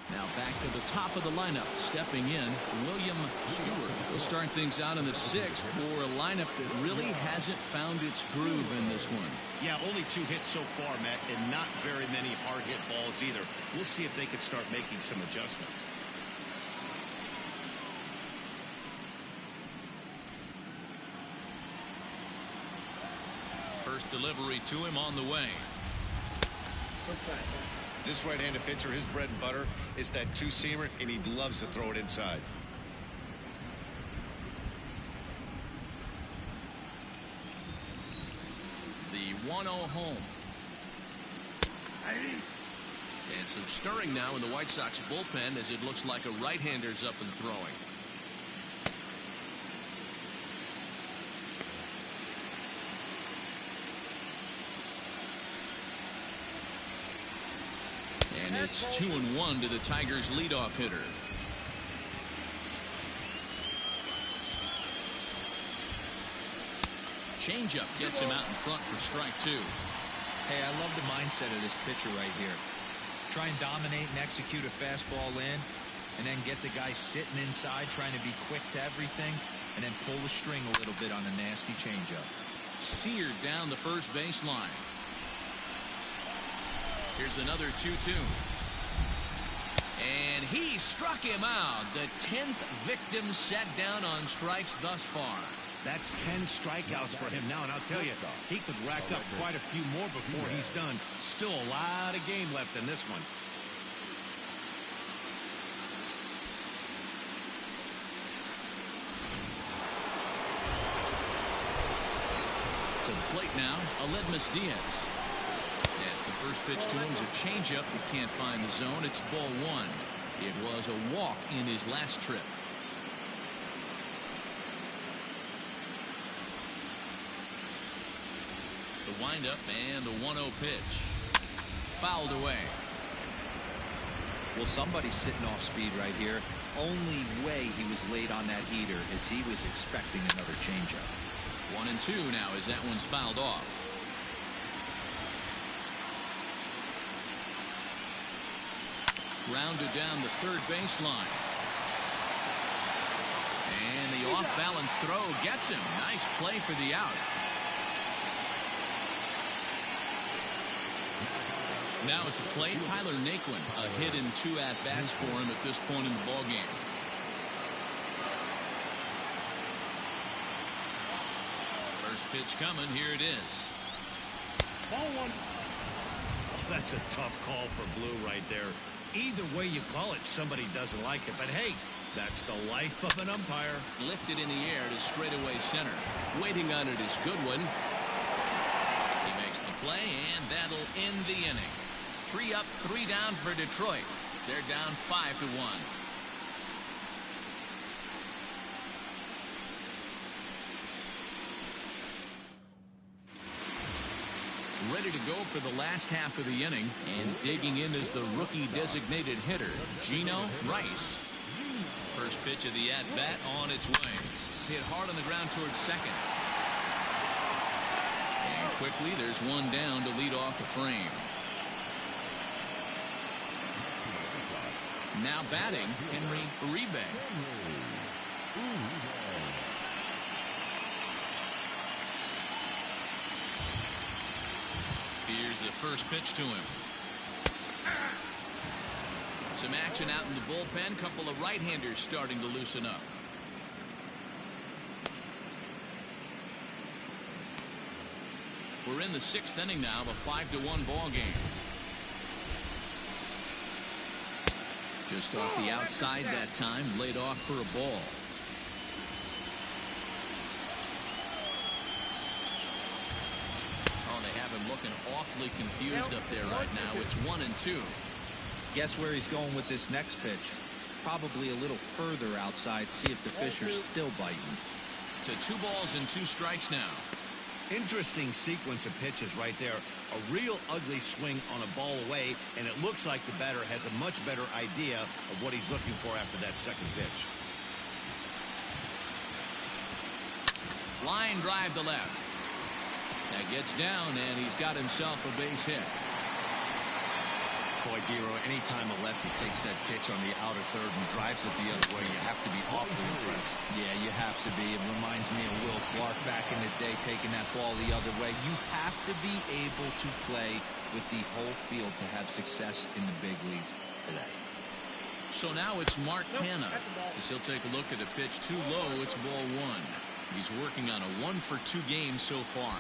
Now back to the top of the lineup. Stepping in, William Stewart. We'll start things out in the 6th for a lineup that really hasn't found its groove in this one. Yeah, only 2 hits so far, Matt, and not very many hard hit balls either. We'll see if they can start making some adjustments. First delivery to him on the way. This right-handed pitcher, his bread and butter is that 2-seamer, and he loves to throw it inside. The 1-0 home. And some stirring now in the White Sox bullpen as it looks like a right-hander's up and throwing. And it's 2-1 to the Tigers' leadoff hitter. Changeup gets him out in front for strike 2. Hey, I love the mindset of this pitcher right here. Try and dominate and execute a fastball in, and then get the guy sitting inside trying to be quick to everything, and then pull the string a little bit on a nasty changeup. Seared down the first baseline. Here's another 2-2. And he struck him out. The 10th victim set down on strikes thus far. That's 10 strikeouts for him now, and I'll tell you, he could rack up quite a few more before he's done. Still a lot of game left in this one. To the plate now, Aledmus Diaz. As the first pitch to him is a changeup that can't find the zone. It's ball one. It was a walk in his last trip. The windup and the 1-0 pitch. Fouled away. Well, somebody's sitting off speed right here. Only way he was late on that heater is he was expecting another changeup. 1-2 now as that one's fouled off. Grounded down the third baseline. And the off-balance throw gets him. Nice play for the out. Now at the plate, Tyler Naquin. A hit and 2 at-bats for him at this point in the ballgame. First pitch coming. Here it is. Ball one. That's a tough call for Blue right there. Either way you call it, somebody doesn't like it. But hey, that's the life of an umpire. Lifted in the air to straightaway center. Waiting on it is Goodwin. He makes the play, and that'll end the inning. 3 up, 3 down for Detroit. They're down 5-1. Ready to go for the last half of the inning, and digging in is the rookie designated hitter, Gino Rice. First pitch of the at-bat on its way. Hit hard on the ground towards second. And quickly there's one down to lead off the frame. Now batting, Henry Uribe. Here's the first pitch to him. Some action out in the bullpen. Couple of right-handers starting to loosen up. We're in the 6th inning now of a 5-1 ball game. Just off the outside that time, laid off for a ball. Oh, they have him looking awfully confused up there right now. It's 1-2. Guess where he's going with this next pitch? Probably a little further outside. See if the fish are still biting. To 2 balls and 2 strikes now. Interesting sequence of pitches right there. A real ugly swing on a ball away, and it looks like the batter has a much better idea of what he's looking for after that second pitch. Line drive to left. That gets down, and he's got himself a base hit. Boy, Giro, anytime a lefty takes that pitch on the outer third and drives it the other way, you have to be awfully impressed. Yeah, you have to be. It reminds me of Will Clark back in the day taking that ball the other way. You have to be able to play with the whole field to have success in the big leagues today. So now it's Mark Canha. As he'll take a look at a pitch too low, it's ball 1. He's working on a 1-for-2 game so far.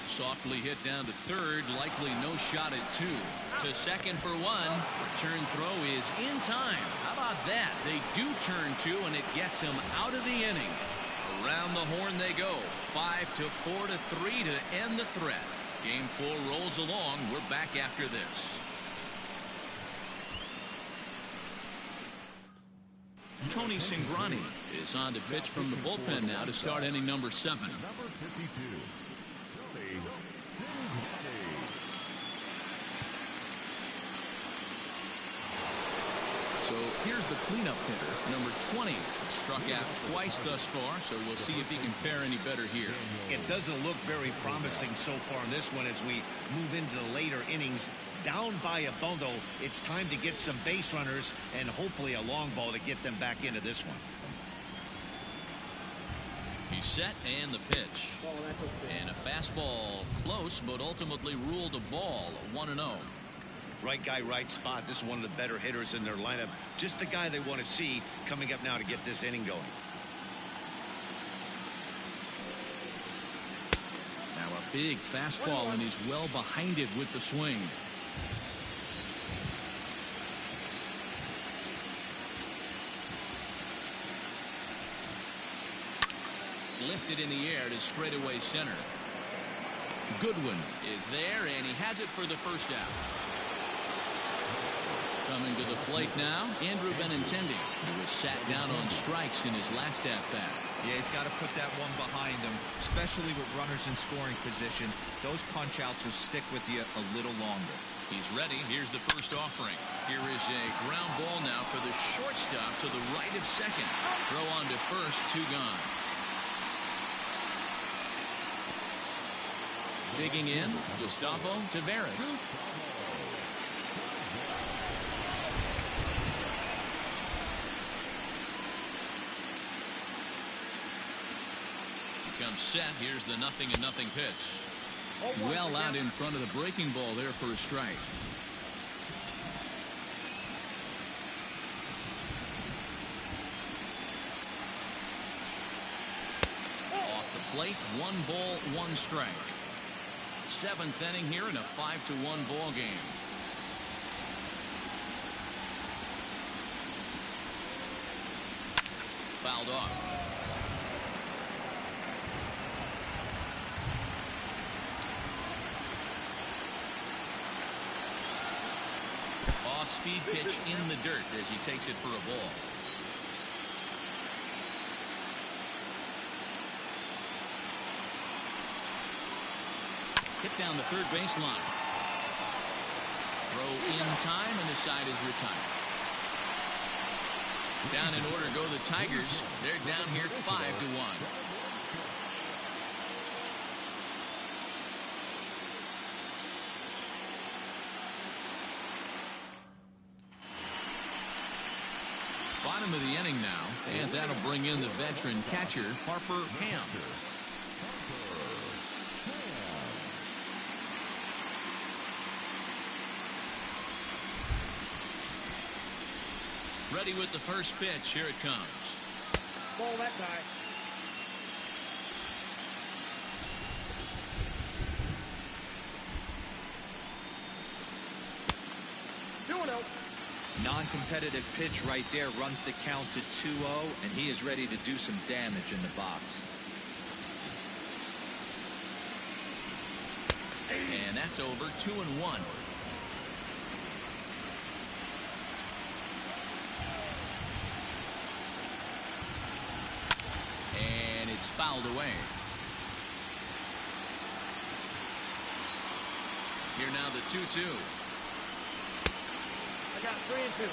Softly hit down to third, likely no shot at 2. To second for 1. Return throw is in time. How about that? They do turn 2, and it gets him out of the inning. Around the horn they go. 5-4 to 3 to end the threat. Game 4 rolls along. We're back after this. Tony Cingrani is on to pitch from the bullpen now to start inning number 7. Number 52. So Here's the cleanup hitter, number 20. Struck out twice thus far, so we'll see if he can fare any better here. It doesn't look very promising so far in this one as we move into the later innings. Down by a bundle, it's time to get some base runners and hopefully a long ball to get them back into this one. He's set and the pitch. And a fastball close, but ultimately ruled a ball, 1-0. Right guy, right spot. This is one of the better hitters in their lineup. Just the guy they want to see coming up now to get this inning going. Now a big fastball, and he's well behind it with the swing. Lifted in the air to straightaway center. Goodwin is there, and he has it for the first out. Coming to the plate now, Andrew Benintendi, who was sat down on strikes in his last at-bat. Yeah, he's got to put that one behind him, especially with runners in scoring position. Those punch-outs will stick with you a little longer. He's ready. Here's the first offering. Here is a ground ball now for the shortstop to the right of second. Throw on to first, 2 gone. Digging in, Gustavo Taveras. Comes set. Here's the 0-0 pitch. Well out in front of the breaking ball there for a strike. Off the plate, 1 ball, 1 strike. 7th inning here in a 5-1 ball game. Fouled off. Off-speed pitch in the dirt as he takes it for a ball. Hit down the third baseline. Throw in time, and the side is retired. Down in order go the Tigers. They're down here 5-1. Bottom of the inning now, and that'll bring in the veteran catcher, Harper Ham. Ready with the first pitch. Here it comes. Ball that time. Non-competitive pitch right there, runs the count to 2-0, and he is ready to do some damage in the box. And that's over. 2-1. And it's fouled away. Here now the 2-2. I got 3 and 2.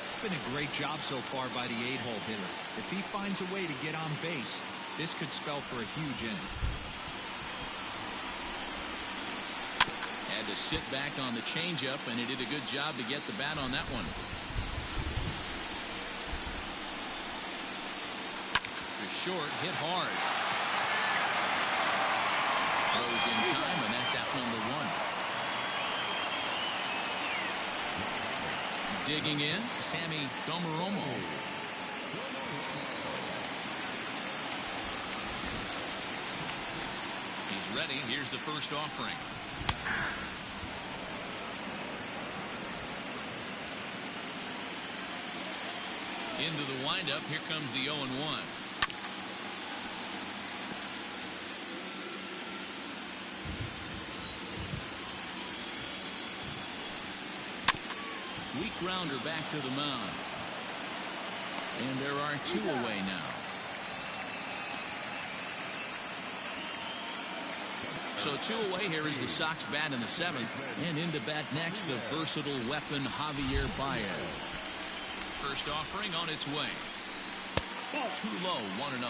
It's been a great job so far by the 8-hole hitter. If he finds a way to get on base, this could spell for a huge inning. Had to sit back on the changeup, and he did a good job to get the bat on that one. To short, hit hard. Throws in time, and that's out number 1. Digging in, Sammy Domeromo. He's ready. Here's the first offering. Into the windup. Here comes the 0-1. Weak grounder back to the mound. And there are 2 away now. So 2 away. Here is the Sox bat in the 7th. And into bat next, the versatile weapon Javier Baez. First offering on its way. Too low, 1-0.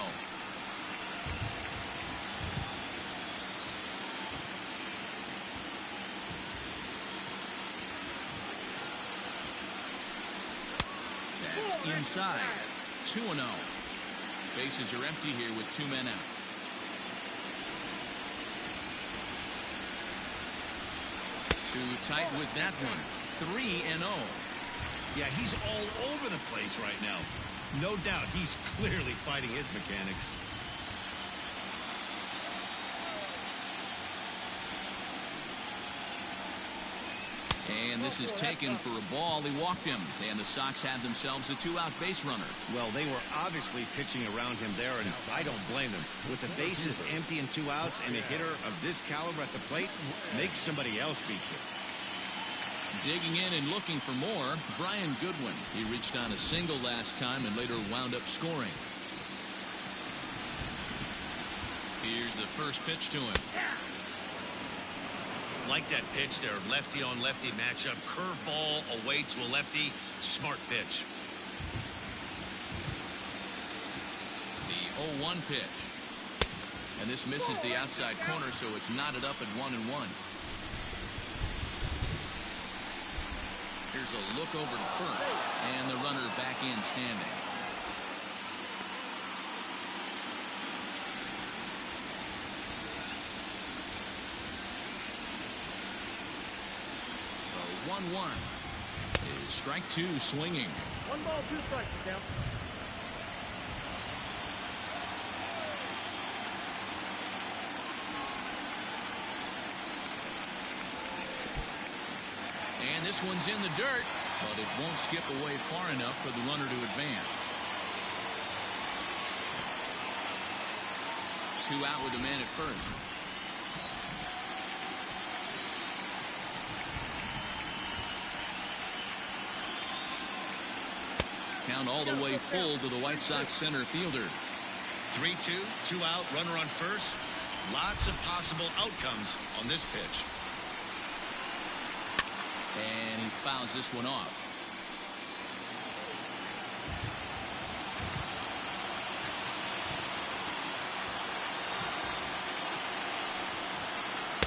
That's inside. 2-0. Bases are empty here with 2 men out. Too tight with that one. 3-0. Yeah, he's all over the place right now. No doubt he's clearly fighting his mechanics. And this is taken for a ball. He walked him. And the Sox have themselves a 2-out base runner. Well, they were obviously pitching around him there, and I don't blame them. With the bases empty and 2 outs and a hitter of this caliber at the plate, make somebody else beat you. Digging in and looking for more, Brian Goodwin. He reached on a single last time and later wound up scoring. Here's the first pitch to him. Like that pitch there, lefty on lefty matchup, curveball away to a lefty, smart pitch. The 0-1 pitch. And this misses the outside corner, so it's knotted up at 1-1. Here's a look over to first, and the runner back in standing. The 1-1 is strike 2 swinging. 1 ball, 2 strikes, count. And this one's in the dirt, but it won't skip away far enough for the runner to advance. 2 out with a man at first. Count all the way full to the White Sox center fielder. 3-2, 2 out, runner on first. Lots of possible outcomes on this pitch. And he fouls this one off.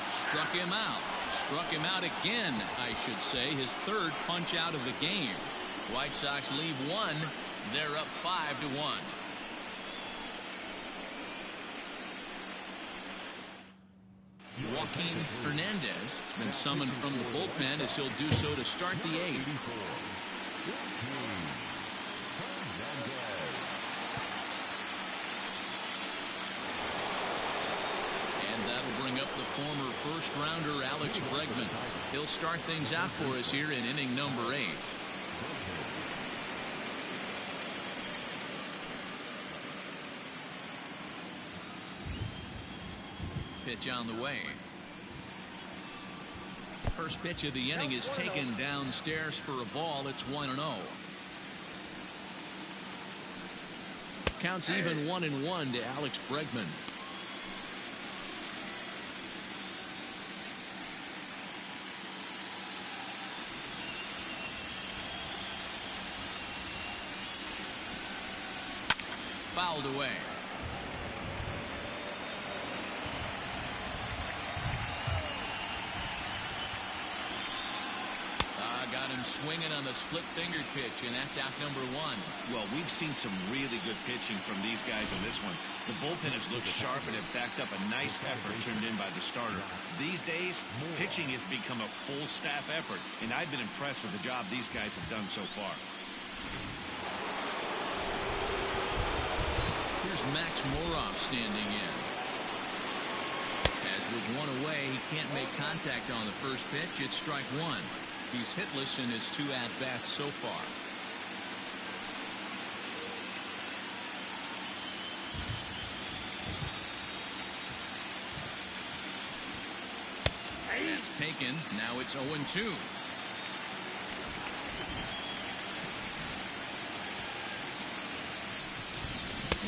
Struck him out. Struck him out again, I should say. His 3rd punch out of the game. White Sox leave 1. They're up 5-1. Joaquin Hernandez has been summoned from the bullpen as he'll do so to start the 8th. And that'll bring up the former first-rounder Alex Bregman. He'll start things out for us here in inning number 8. Pitch on the way. First pitch of the inning is taken downstairs for a ball. It's 1-0. Counts even 1-1 to Alex Bregman. Fouled away. Got him swinging on the split-fingered pitch, and that's out number 1. Well, we've seen some really good pitching from these guys in this one. The bullpen has looked sharp and have backed up a nice effort turned in by the starter. These days, pitching has become a full staff effort, and I've been impressed with the job these guys have done so far. Here's Max Moroff standing in. As with 1 away, he can't make contact on the first pitch. It's strike 1. He's hitless in his 2 at-bats so far. That's taken. Now it's 0-2.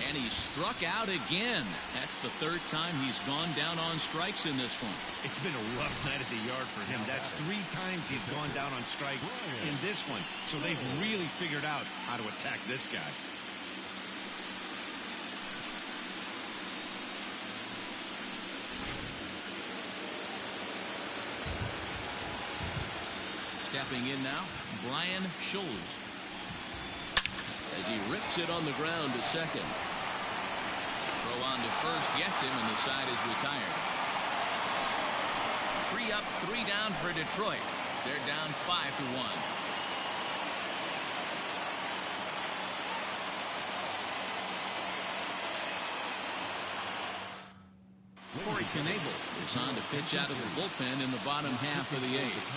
And And he struck out again. That's the third time he's gone down on strikes in this one. It's been a rough night at the yard for him. That's 3 times he's gone down on strikes in this one. So they've really figured out how to attack this guy. Stepping in now, Brian Schulz. As he rips it on the ground to second. Throw on to first gets him, and the side is retired. 3 up, 3 down for Detroit. They're down 5-1. Corey Knebel is on to pitch out of the bullpen in the bottom half of the 8th.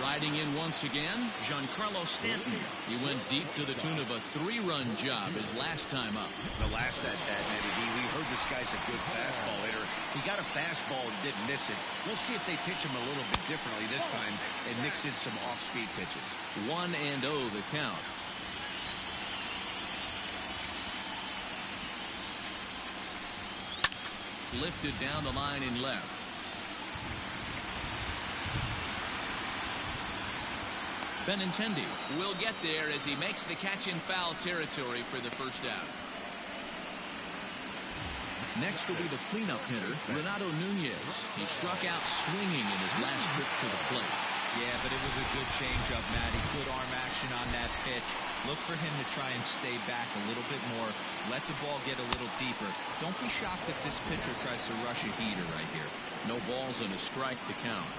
Riding in once again, Giancarlo Stanton. He went deep to the tune of a 3-run job his last time up. The last at bat, we heard this guy's a good fastball hitter. He got a fastball and didn't miss it. We'll see if they pitch him a little bit differently this time and mix in some off-speed pitches. 1-0 the count. Lifted down the line in left. Benintendi will get there as he makes the catch in foul territory for the first out. Next will be the cleanup hitter, Renato Nunez. He struck out swinging in his last trip to the plate. Yeah, but it was a good changeup, Matty. Good arm action on that pitch. Look for him to try and stay back a little bit more. Let the ball get a little deeper. Don't be shocked if this pitcher tries to rush a heater right here. No balls and a strike to count.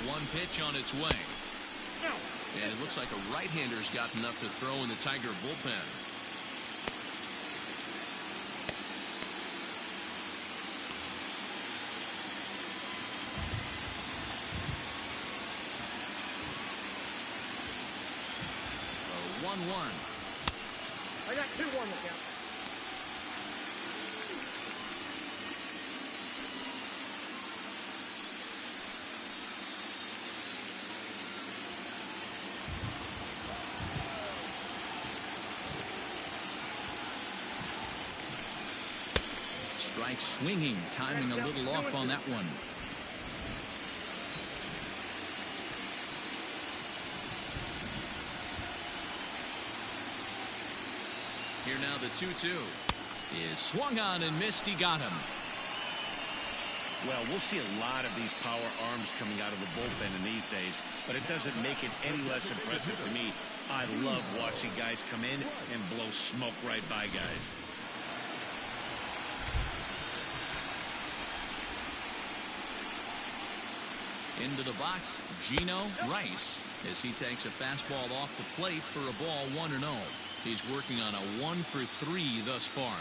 One pitch on its way. And it looks like a right-hander's gotten up to throw in the Tiger bullpen. A 1-1. I got 2-1 to count. Strike swinging, timing a little off on that one. Here now the 2-2 is swung on and missed. He got him. Well, we'll see a lot of these power arms coming out of the bullpen in these days, but it doesn't make it any less impressive to me. I love watching guys come in and blow smoke right by guys. Into the box, Gino Rice, as he takes a fastball off the plate for a ball 1-0. He's working on a 1-for-3 thus far.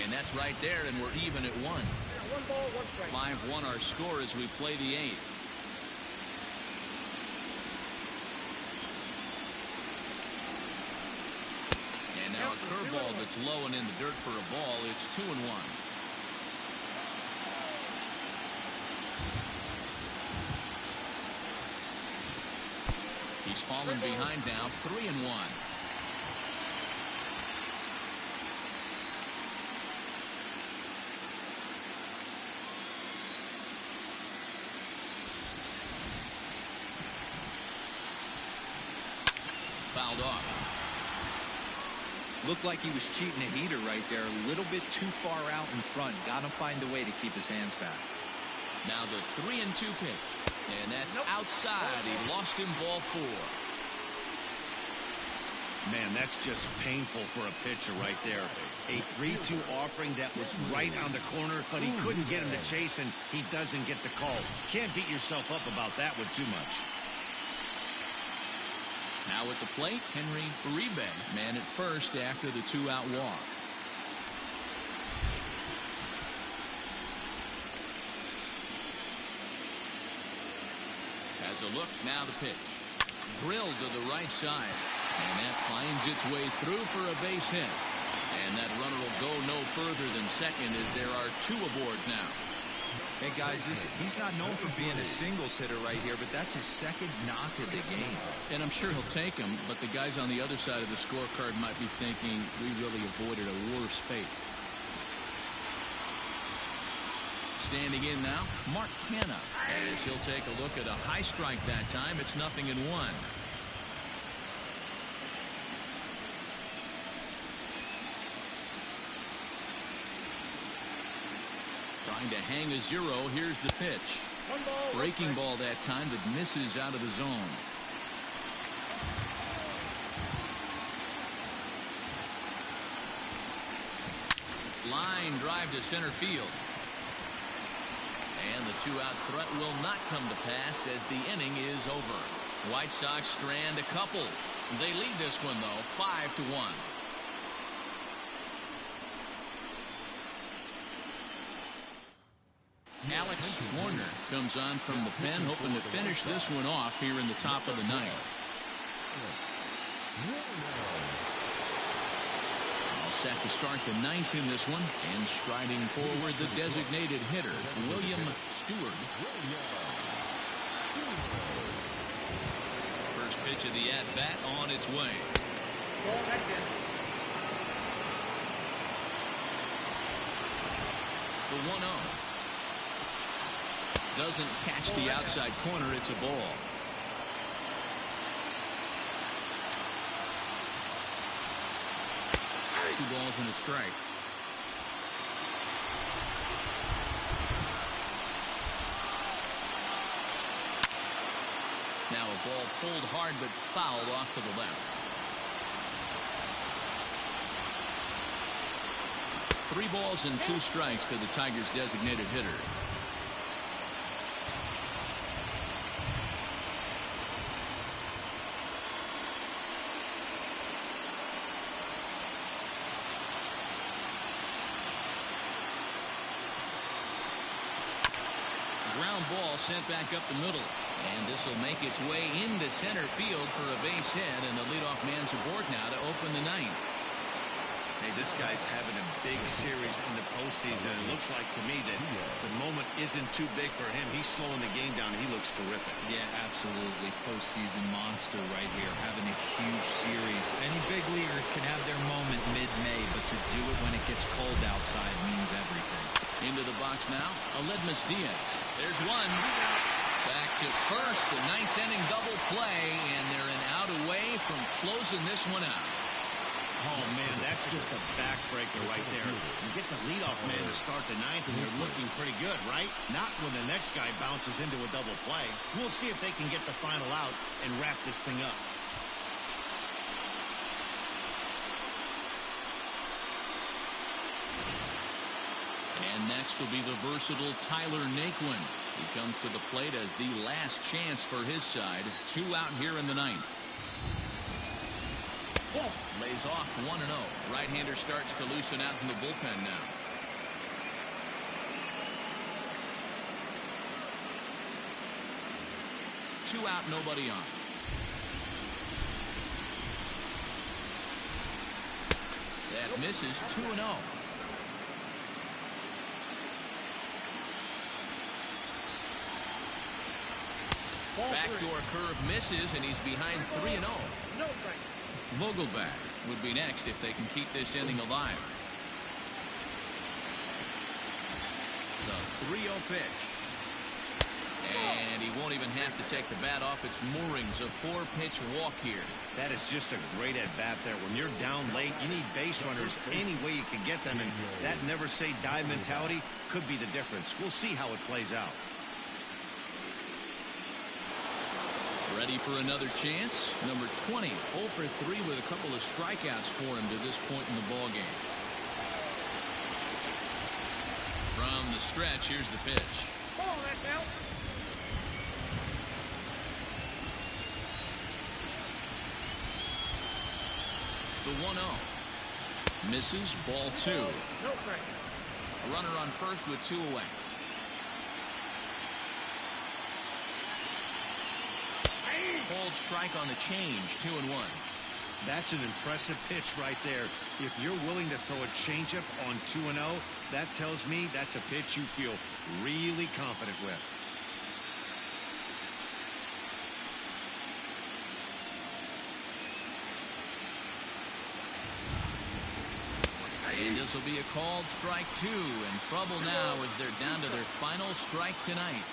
And that's right there, and we're even at 1. 1 ball, 1 strike. 5-1 our score as we play the 8th. And now a curveball that's low and in the dirt for a ball. It's 2-1. He's fallen behind now, 3-1. Fouled off. Looked like he was cheating a heater right there. A little bit too far out in front. Got to find a way to keep his hands back. Now the 3-2 pitch. And that's outside. He lost him, ball 4. Man, that's just painful for a pitcher right there. A 3-2 offering that was right on the corner, but he couldn't get him to chase, and he doesn't get the call. Can't beat yourself up about that one too much. Now at the plate, Henry Uribe, man at first after the 2-out walk. Has a look, now the pitch. Drilled to the right side. And that finds its way through for a base hit. And that runner will go no further than second as there are 2 aboard now. Hey guys, he's not known for being a singles hitter right here, but that's his second knock of the game. And I'm sure he'll take him, but the guys on the other side of the scorecard might be thinking we really avoided a worse fate. Standing in now, Mark Canha, as he'll take a look at a high strike that time. It's 0-1. Trying to hang a 0. Here's the pitch. Breaking ball that time that misses out of the zone. Line drive to center field. And the 2-out threat will not come to pass as the inning is over. White Sox strand a couple. They lead this one, though, 5-1. Alex Warner comes on from the pen, hoping to finish this one off here in the top of the 9th. All set to start the 9th in this one, and striding forward the designated hitter, William Stewart. First pitch of the at-bat on its way. The 1-0. Doesn't catch the outside corner. It's a ball. Two balls and a strike. Now a ball pulled hard but fouled off to the left. 3 balls and 2 strikes to the Tigers' designated hitter. Ground ball sent back up the middle, and this will make its way into center field for a base hit, and the leadoff man's aboard now to open the 9th. Hey, this guy's having a big series in the postseason. It looks like to me that the moment isn't too big for him. He's slowing the game down. He looks terrific. Yeah, absolutely. Postseason monster right here, having a huge series. Any big leaguer can have their moment mid-May, but to do it when it gets cold outside means everything. Into the box now, Aledmus Diaz. There's one. Back to first, the 9th inning double play, and they're an out away from closing this one out. Oh, man, that's just a backbreaker right there. You get the leadoff man to start the 9th, and they're looking pretty good, right? Not when the next guy bounces into a double play. We'll see if they can get the final out and wrap this thing up. And next will be the versatile Tyler Naquin. He comes to the plate as the last chance for his side. 2 out here in the 9th. Lays off 1-0. Right-hander starts to loosen out in the bullpen now. Two out, nobody on. That misses. 2-0. Backdoor curve misses, and he's behind 3-0. No strike. Vogelback would be next if they can keep this inning alive. The 3-0 pitch. And he won't even have to take the bat off its moorings. A 4-pitch walk here. That is just a great at-bat there. When you're down late, you need base runners any way you can get them, and that never-say-die mentality could be the difference. We'll see how it plays out. Ready for another chance. Number 20, 0 for 3 with a couple of strikeouts for him to this point in the ball game. From the stretch, here's the pitch. Ball, that's out. The 1-0. Misses, ball 2. No strike. A runner on first with 2 away. Hold strike on the change, 2-1. That's an impressive pitch right there. If you're willing to throw a changeup on 2-0, that tells me that's a pitch you feel really confident with. And this will be a called strike 2, and trouble now as they're down to their final strike tonight.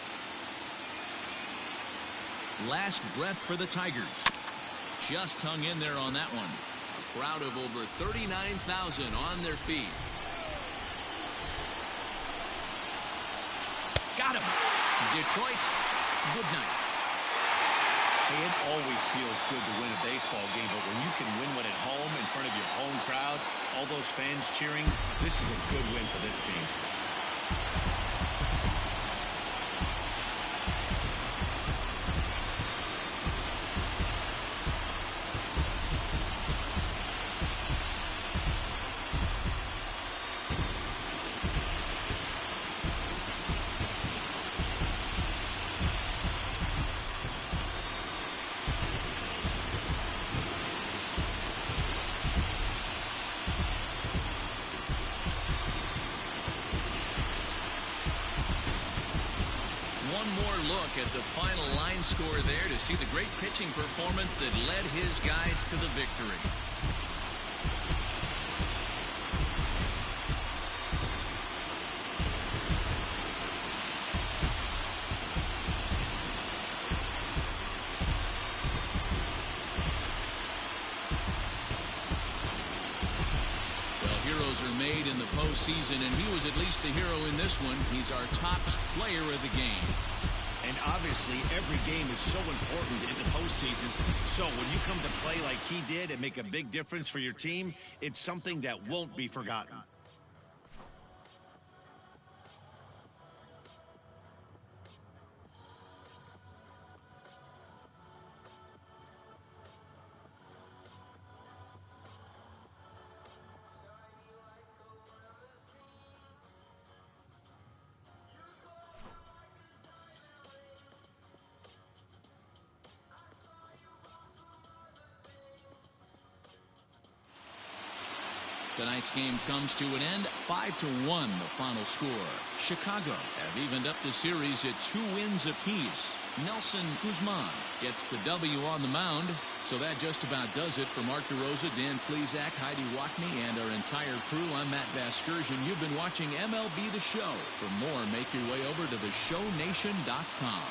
Last breath for the Tigers. Just hung in there on that one. A crowd of over 39,000 on their feet. Got him. Detroit, good night. Hey, it always feels good to win a baseball game, but when you can win one at home in front of your home crowd, all those fans cheering, this is a good win for this team. At the final line score there to see the great pitching performance that led his guys to the victory. Well, heroes are made in the postseason, and he was at least the hero in this one. He's our top player of the game. And obviously, every game is so important in the postseason. So when you come to play like he did and make a big difference for your team, it's something that won't be forgotten. Tonight's game comes to an end, 5-1 the final score. Chicago have evened up the series at 2 wins apiece. Nelson Guzman gets the W on the mound. So that just about does it for Mark DeRosa, Dan Plesac, Heidi Wackney, and our entire crew. I'm Matt Vasgersian. You've been watching MLB The Show. For more, make your way over to theshownation.com.